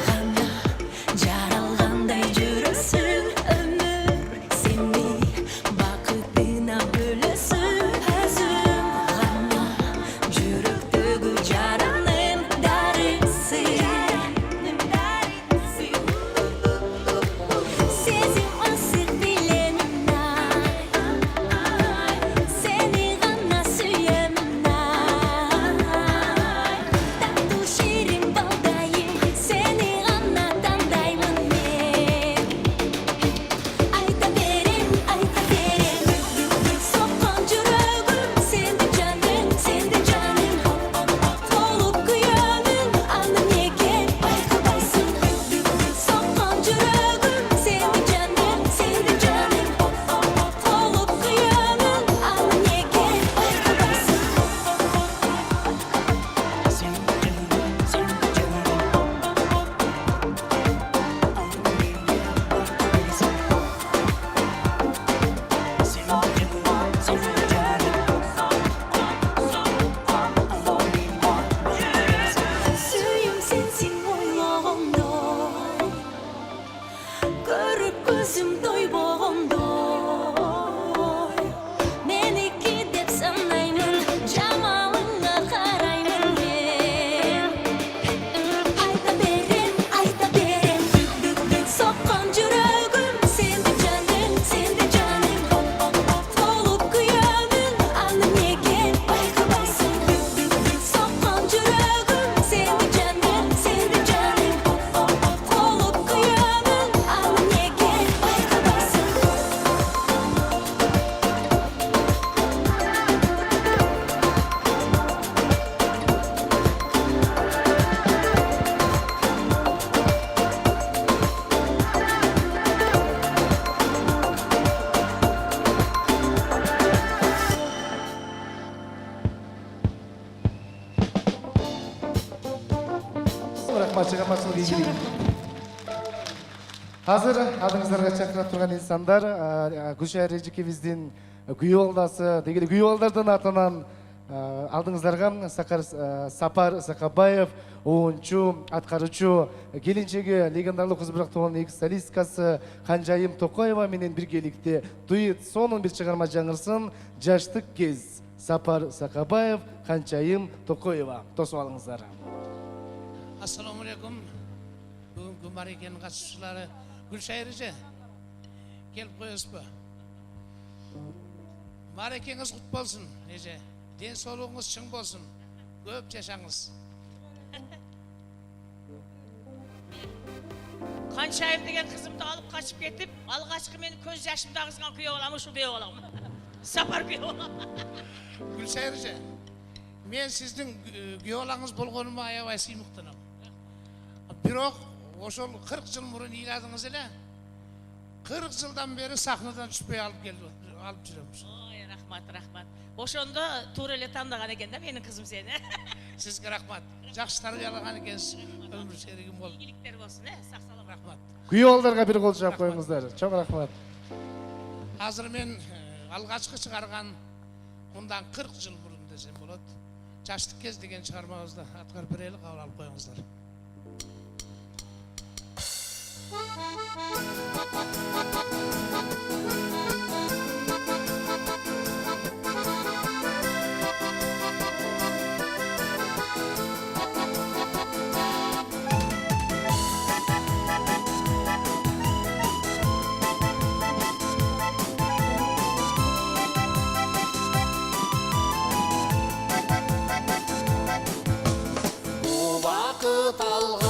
Гана жаралгандай жүрөсүң, өмүр сени бакытына бөлөсүң. Өзүң гана жүрөктөгү жаранын дарысың. Сезим асык билемин ай, сени гана сүйөмүн ай. Таттуу ширин балдайым, сени гана тандаймын мен. Айта берем, соккон жүрөгүм сенде жаның, толуп күйөмүн, аны неге байкабайсың? Соккон жүрөгүм сенде жаның, толуп күйөмүн, аны неге байкабайсың? Сүйүм сенсиң ойлогондой, көрүп көзүм тойбогондой. Меники деп санаймын, жамалыңа караймын мен. Айта берем, соккон жүрөгүм сенде жаның, толуп күйөмүн, аны неге байкабайсың? Соккон жүрөгүм сенде жаның, толуп күйөмүн, аны неге байкабайсың?
шығармашылық
Чоң
игілік.
рахмат.
Hazır adыңыздарға чакыра турган инсандар, Гүлшайыр эжекебиздин күйөө балдасы, дегеле күйөө балдардын атынан алдыңыздарга Сапар Сакабаев, оончу, аткаруучу, келинчеги легендарлык кыз бирок тобунун экс солисткасы Канжайым Токоева менен биргеликте дуэт сонун бир чыгарма жаңырсын. Жаштык кез. Сапар Сакабаев, Канжайым Токоева. Тосуп алыңыздар.
Assalamu alaikum. Бүгүнкү марекенин катышуучулары Гүлшайыр эже келип коесузбу? Марекеңиз кут болсун эже. Ден соолугуңуз чың болсун. Көп жашаңыз.
Канчайым деген кызымды алып качып кетип, алгачкы менин көз жашымды агызган күйөө балам ушул күйөө балам. Сапар күйөө балам.
Гүлшайыр эже, мен сиздин күйөө балаңыз болгонума аябай сыймыктанам. Бирок ошол 40 жыл мурун ыйладыңыз эле. 40 жылдан бери сахнадан түшпөй алып жүрөмүз.
Ой, рахмат, рахмат. Ошондо туура эле тандаган экен да менин кызым сени.
Сизге рахмат. Жакшы тарбиялаган экенсиз. Өмүр шеригим болду.
Ийгиликтер болсун, сак салам.
Рахмат.
Күйөө балдарга бир кол жаап коюңуздар. Чоң рахмат.
Азыр мен алгачкы чыгарган мындан 40 жыл мурун десем болот. Жаштык кез деген чыгармабызды аткарып берели, кабыл алып коюңуздар.
Bu vakit algan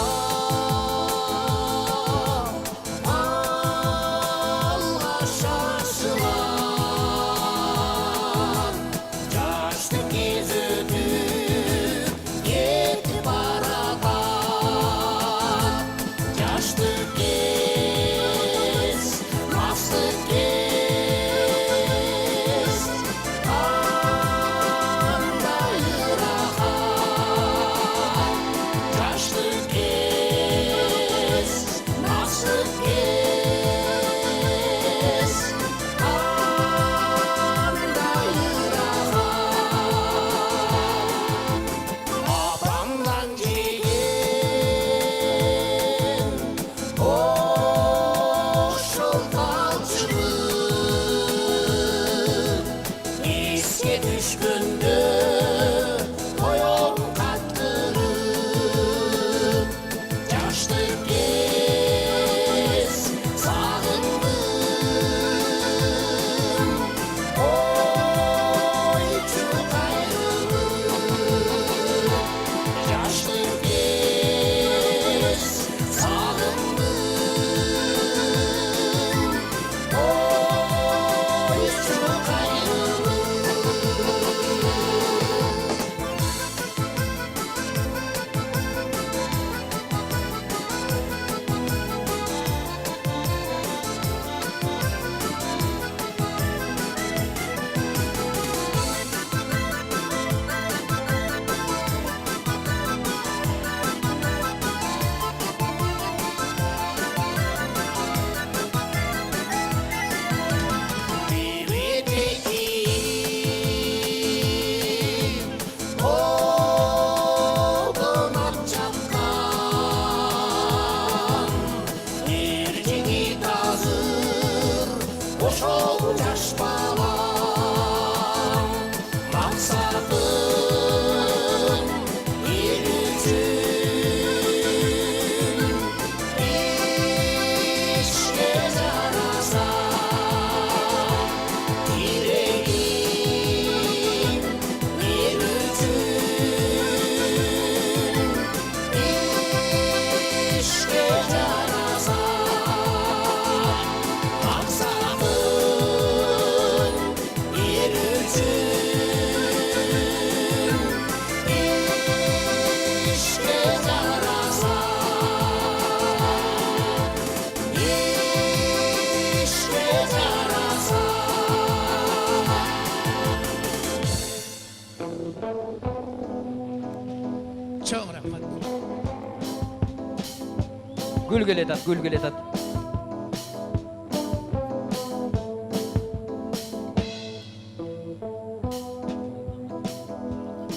Gül geletat, gül geletat.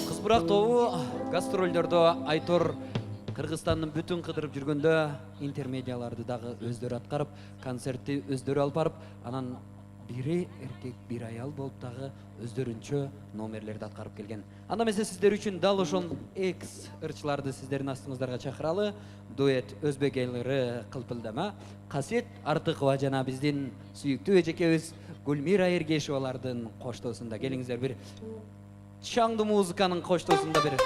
Кыз Бурақ тобу гастролдердо Айтор Кыргызстандын бүтүн кыдырып жүргөндө интермедиаларды дагы өздөрү аткарып, концертти өздөрү алып барып, анан бири эркек, бир аял болуп дагы өздөрүнчө номерлерди аткарып келген. Анда эмесе сиздер үчүн дал ошол экс ырчыларды сиздердин астыңыздарга чакыралы. Дуэт өзбек элleri кылпылдама. Касиет Артыкова жана биздин сүйүктүү эжекебиз Гүлмира Эргешевалардын коштоосунда келиңиздер бир чаңды музыканын коштоосунда бир.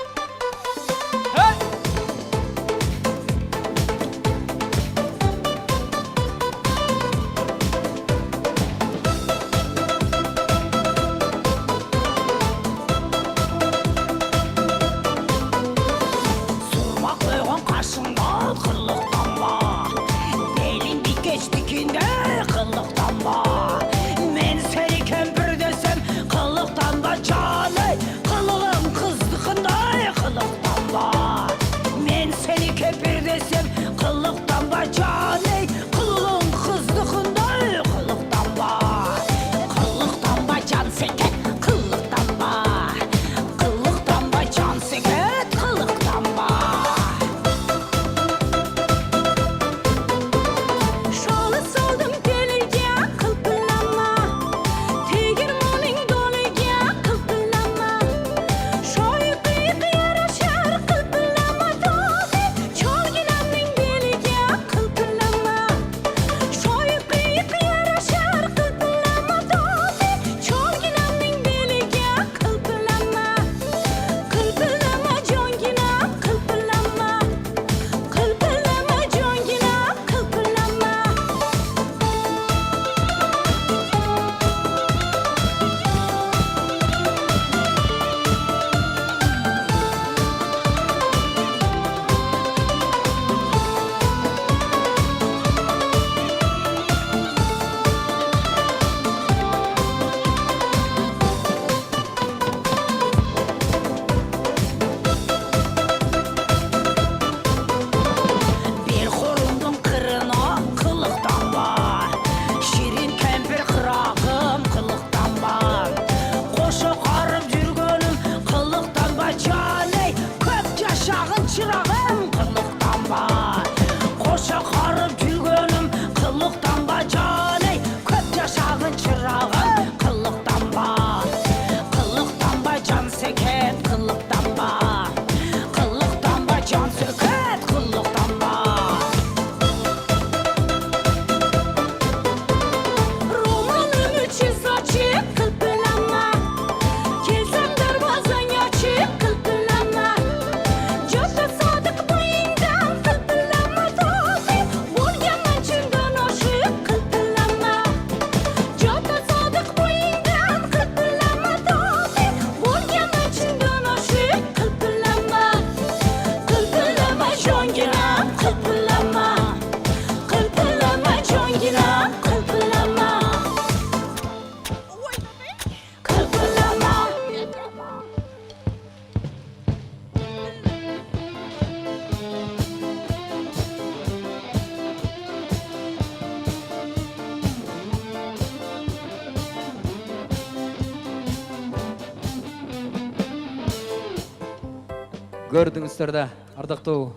Көрдүңүздөр да, ардактуу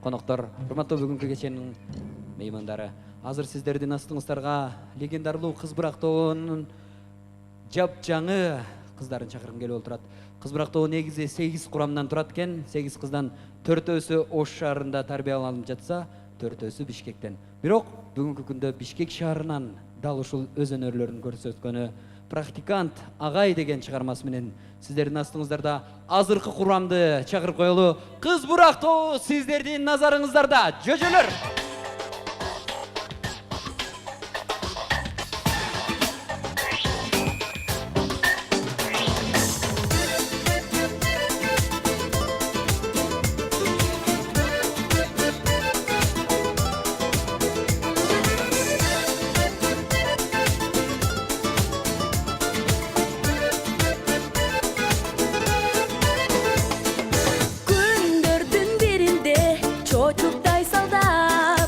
коноктор, урматтуу бүгүнкү кеченин меймандары. Азыр сиздердин астыңыздарга легендарлуу Кыз Бурақ тобунун жапжаңы кыздарын чакыргым келип отурат. Кыз Бурақ тобу негизи 8 курамдан турат экен. 8 кыздан 4-өсү Ош шаарында тарбияланып жатса, 4-өсү Бишкектен. Бирок бүгүнкү күндө Бишкек шаарынан дал ушул өз өнөрлөрүн көрсөткөнү практикант агай деген чыгармасы менен сиздердин астыңыздарда азыркы курамды чакырып коелу. Кыз Бурақ тобу сиздердин назарыңыздарда. Жөжөлөр.
Gündürdün birinde çocukday saldan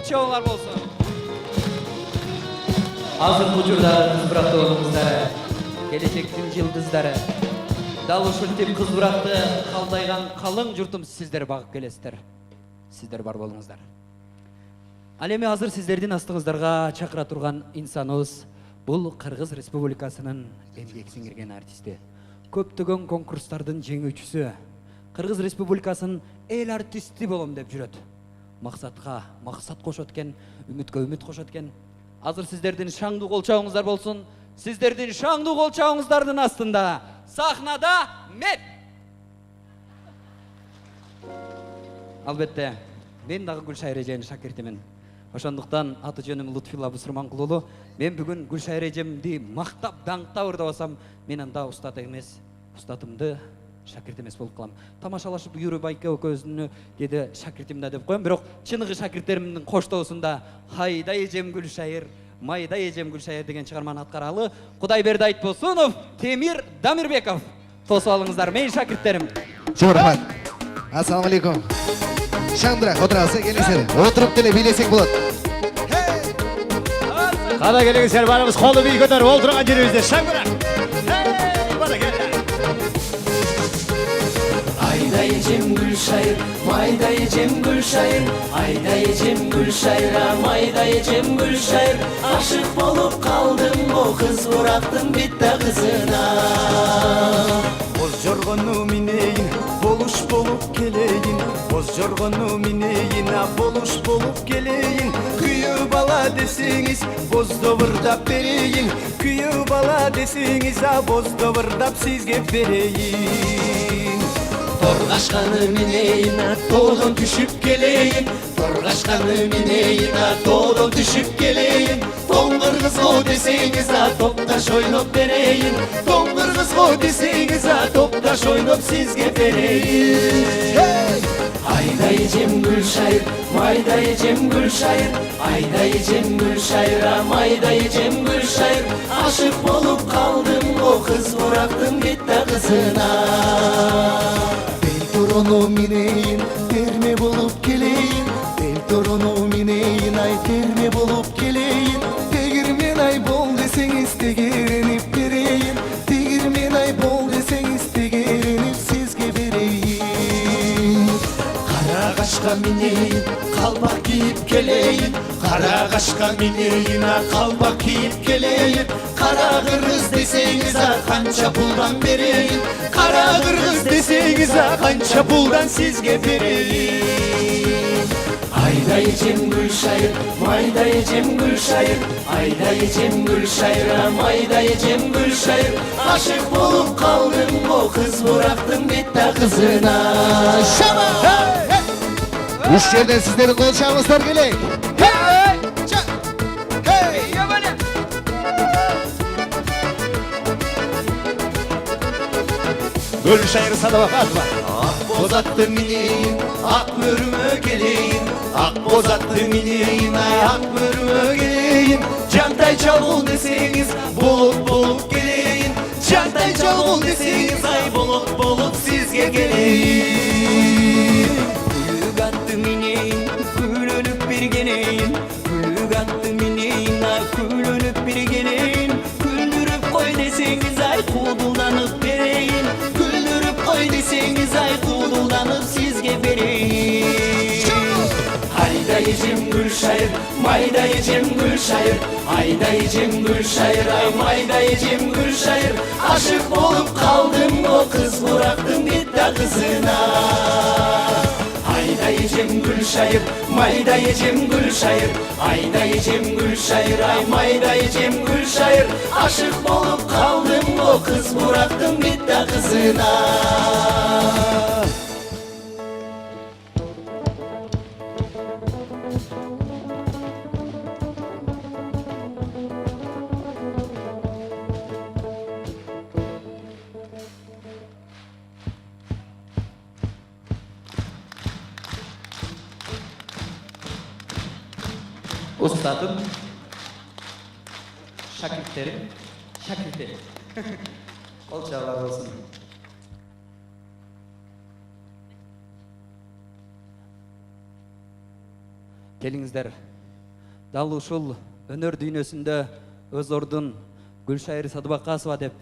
чоңуңар болсун. Азыркы учурда кыз бурак тобуңуздар, келечектин жылдыздары. Дал ушул тип кыз буракты калдайган калың журтум сиздер багып келесиздер. Сиздер бар болуңуздар. Ал эми азыр сиздердин астыңыздарга чакыра турган инсаныбыз бул Кыргыз Республикасынын эмгек сиңирген артисти. Көптөгөн конкурстардын жеңүүчүсү. Кыргыз Республикасынын эл артисти болом деп жүрөт. Максатка максат кошот экен, үмүткө үмүт кошот экен. Азыр сиздердин шаңдуу колчогуңуздар болсун. Сиздердин шаңдуу колчогуңуздардын астында сахнада мен. Албетте, мен дагы Гүлшайыр эженин шакиртимин. Ошондуктан аты жөнүм Лутфилла Бусурманкул уулу. Мен бүгүн Гүлшайыр эжемди мактап, даңктап ырдабасам, мен анда устат эмес, устатымды шакирт эмес болуп калам. Тамашалашып жүрүп байке экөөбүздүн деди шакиртим да деп коем, бирок чыныгы шакирттеримдин коштоосунда Хайда эжем Гүлшайыр, майда эжем Гүлшайыр деген чыгарманы аткаралы Кудайберди Айтбосунов, Темир Дамирбеков. Тосуп алыңыздар, менин шакирттерим.
Чоң рахмат. Ассаламу алейкум. Шаңдырақ отырасың, келіңіздер. Отырып деле билесек болот.
Қада келіңіздер, барымыз қолы бей көтер, отырған жерімізде шаңғырақ. Бана келді.
Айда ежем Гүлшайыр, майда ежем Гүлшайыр, айда ежем Гүлшайыр, майда ежем Гүлшайыр. Ашық болып қалдым о қыз бурақтың битта қызына.
Боз жоргону минейин, болуш болуп келейин. Боз жоргону минейин, болуш болуп келейин. Күйөө бала десеңиз, бозду бырдап берейин. Күйөө бала десеңиз, бозду бырдап сизге берейин.
Торгашканы минейин, тоодон түшүп келейин. Торгашканы минейин, тоодон түшүп келейин. Тоңгыр кызго десеңиз, топташ ойноп берейин. Тоңгыр кызго десеңиз, топташ ойноп сизге берейин. Айда эжем Гүлшайыр, майда эжем Гүлшайыр, айда эжем Гүлшайыр, майда эжем Гүлшайыр. Ашык болуп калдым о кыз бурактын битта кызына.
Бел торону минейин, терме болуп келейин. Бел торону минейин, ай терме болуп келейин. Тегирмен ай бол десеңиз, тегеренип берейин. Тегирмен ай бол десеңиз, тегеренип сизге берейин.
Карагашка минейин, калпак кийип келейин. Карагашка минейин, калпак кийип келейин. Кара кыргыз десеңиз, канча пулдан берейин.
Кара кыргыз десеңиз, канча пулдан сизге берейин.
Айда эжем Гүлшайыр, майда эжем Гүлшайыр, айда эжем Гүлшайыр, майда эжем Гүлшайыр. Ашык болуп калдым о кыз бурактын битта кызына.
Үш жерден сіздердің қол шағыңыздар келейік.
Гүлшайыр Садыбақатова.
Ак боз атты минейин, ак мөрүмө келейин. Ак боз атты минейин, ак мөрүмө келейин. Жантай чалгул десеңиз, болот болуп келейин. Жантай чалгул десеңиз, ай болот болуп сизге келейин.
Күлүк атты минейин, күлөнүп бергенейин. Күлүк атты минейин, күлөнүп бергенейин. Күлдүрүп кой десеңиз, ай куудулданып берейин. Күлдүрүп кой десеңиз, ай куудулданып сизге берейин.
Айда эжем Гүлшайыр, майда эжем Гүлшайыр, айда эжем Гүлшайыр, майда эжем Гүлшайыр. Ашык болуп калдым о кыз бурактын битта кызына. Айда эжем Гүлшайыр, майда эжем Гүлшайыр, айда эжем Гүлшайыр, майда эжем Гүлшайыр. Ашык болуп калдым о кыз бурактын битта кызына.
Ustadım, şakirtlerim, şakirtlerim. Kol çağlar olsun. Келиңиздер, Дал ушул өнөр дүйнөсүндө өз ордун Гүлшайыр Садыбакасова деп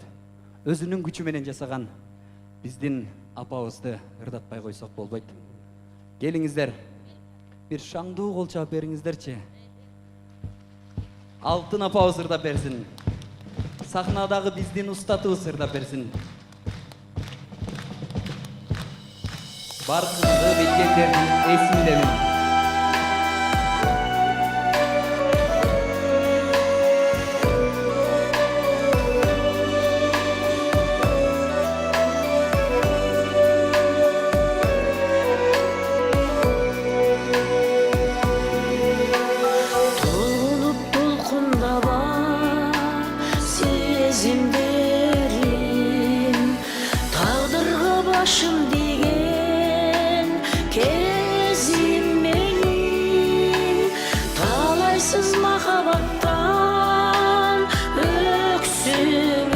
өзүнүн күчү менен жасаган биздин апабызды ырдатпай койсок болбойт. Келиңиздер, бир шаңдуу кол чаап бериңиздерчи. Алтын апабыз ырдап берсин. Сахнадагы биздин устатыбыз ырдап берсин. Баркынды билгендердин эсмилемин.
Толқынып толқындaba сезімдерім, тағдырға башым деген кезім менің, талайсыз махаббаттан өксімігін,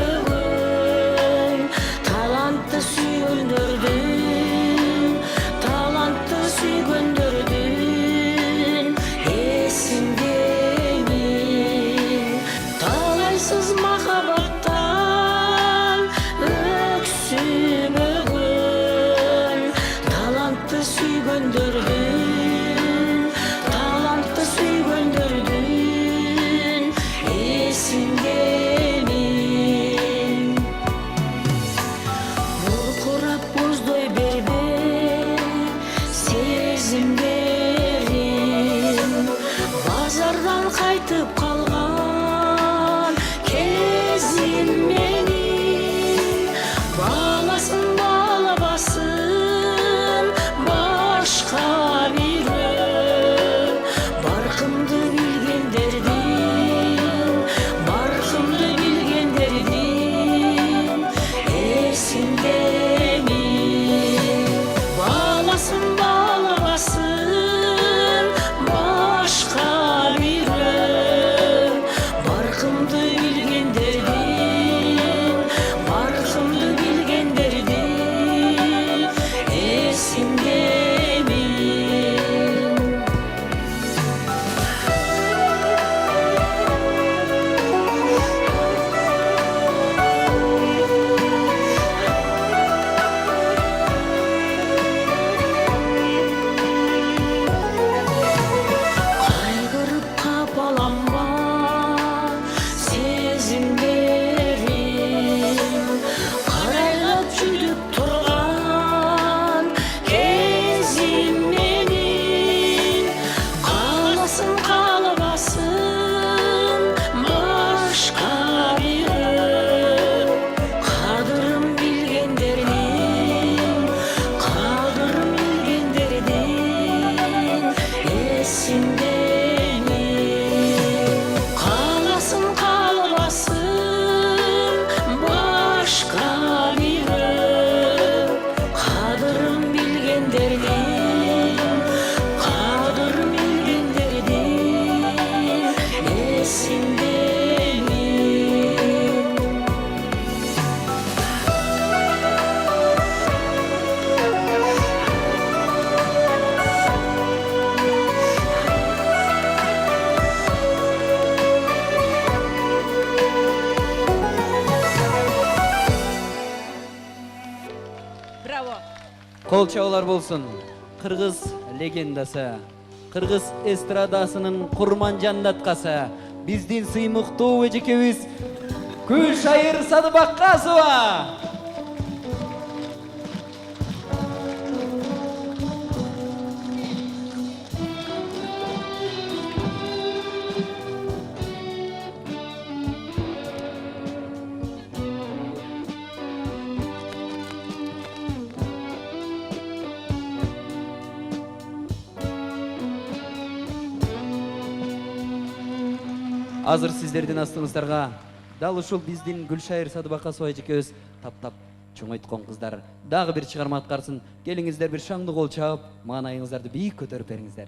талантты сүйгендердің, талантты сүйгендердің есімдемін, талайсыз махаббаттан өксімігін, талантты сүйгендердің, талантты сүйгендердің есімдемін. Бұрқырап боздой бербе сезімдерім, базардан қайтып қалған кезім менің, баласын балабасын башқа биріп, барқымды білгендердің, барқымды білгендердің есімдемін. Баласын балабасын башқа биріп, барқымды білгендердің, барқымды білгендердің есімдемін. Қайғырып қапаланба сезімдерім, қарайлап жүдіп тұрған кезім менің, қаласын қалабасын башқа биріп, қадырым білгендердің, қадырым білгендердің есімдемін. Қаласын қалабасын башқа биріп, қадырым білгендердің, қадырым білгендердің есімдемін.
Браво!
Кол чабуулар болсун. Кыргыз легендасы, кыргыз эстрадасынын курман жандаткасы, биздин сыймыктуу эжекебиз Гүлшайыр Садыбакасова. Азыр сиздердин астыңыздарга дал ушул биздин Гүлшайыр Садыбакасова эжекебиз таптап чоңойткон кыздар дагы бир чыгарма аткарсын. Келиңиздер, бир шаңды кол чаап, маанайыңыздарды бийик көтөрүп бериңиздер.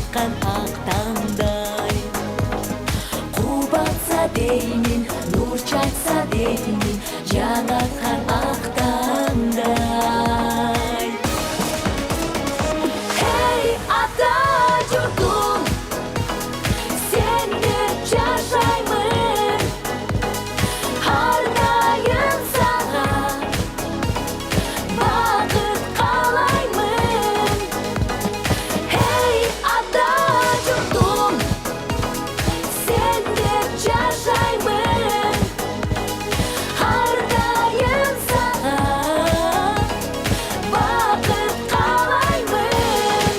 жатқан ақ таңдай. Қубатса деймін, нұр чачса деймін, жаңартқан ақ таңдай. Ей, ата жұртым, сен деп жашаймын, арнайын саған бақыт қалаймын. Ей, ата жұртым, сен деп жашаймын, арнайын саған бақыт қалаймын.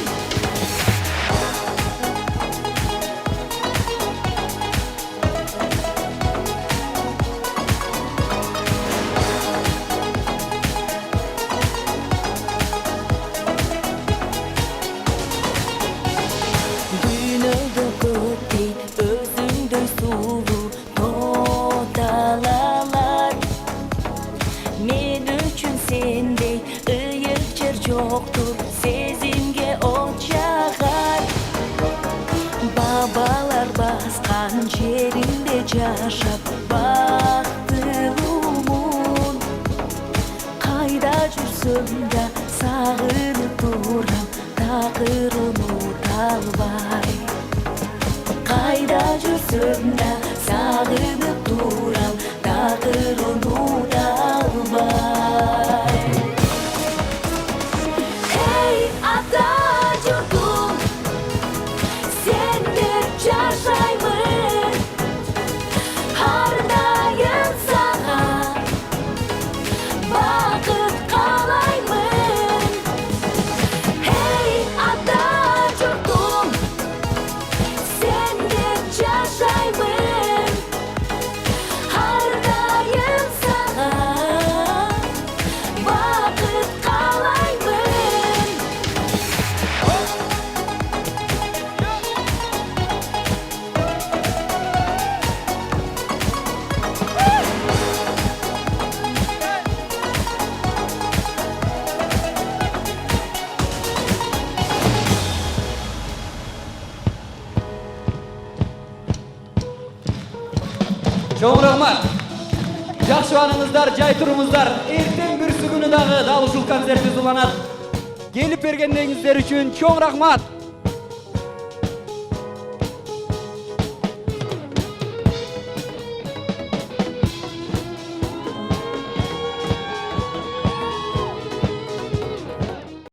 Дүйнөдө көптей өзүңдөй сулуу тооталалар. Мен үчүн сендей ыйык жер жоктур, сезимге от жагар. Бабалар баскан жеринде жашап бактылуумун. Кайда жүрсөм да сагынып турам, такыр унута албай. Кайда жүрсөм да сагынып турам, такыр унута албай. Эй, ата журтум, сен деп жашаймын, арнайын саған бақыт қалаймын. Эй, ата журтум, сен деп жашаймын, арнайын саған бақыт қалаймын.
Чоң рахмат. Жакшыбаныңыздар, жай туруңуздар. Эртең бүрсү күнү дагы дал ушул концерт уланат. Келип бергендериңиздер үчүн чоң рахмат.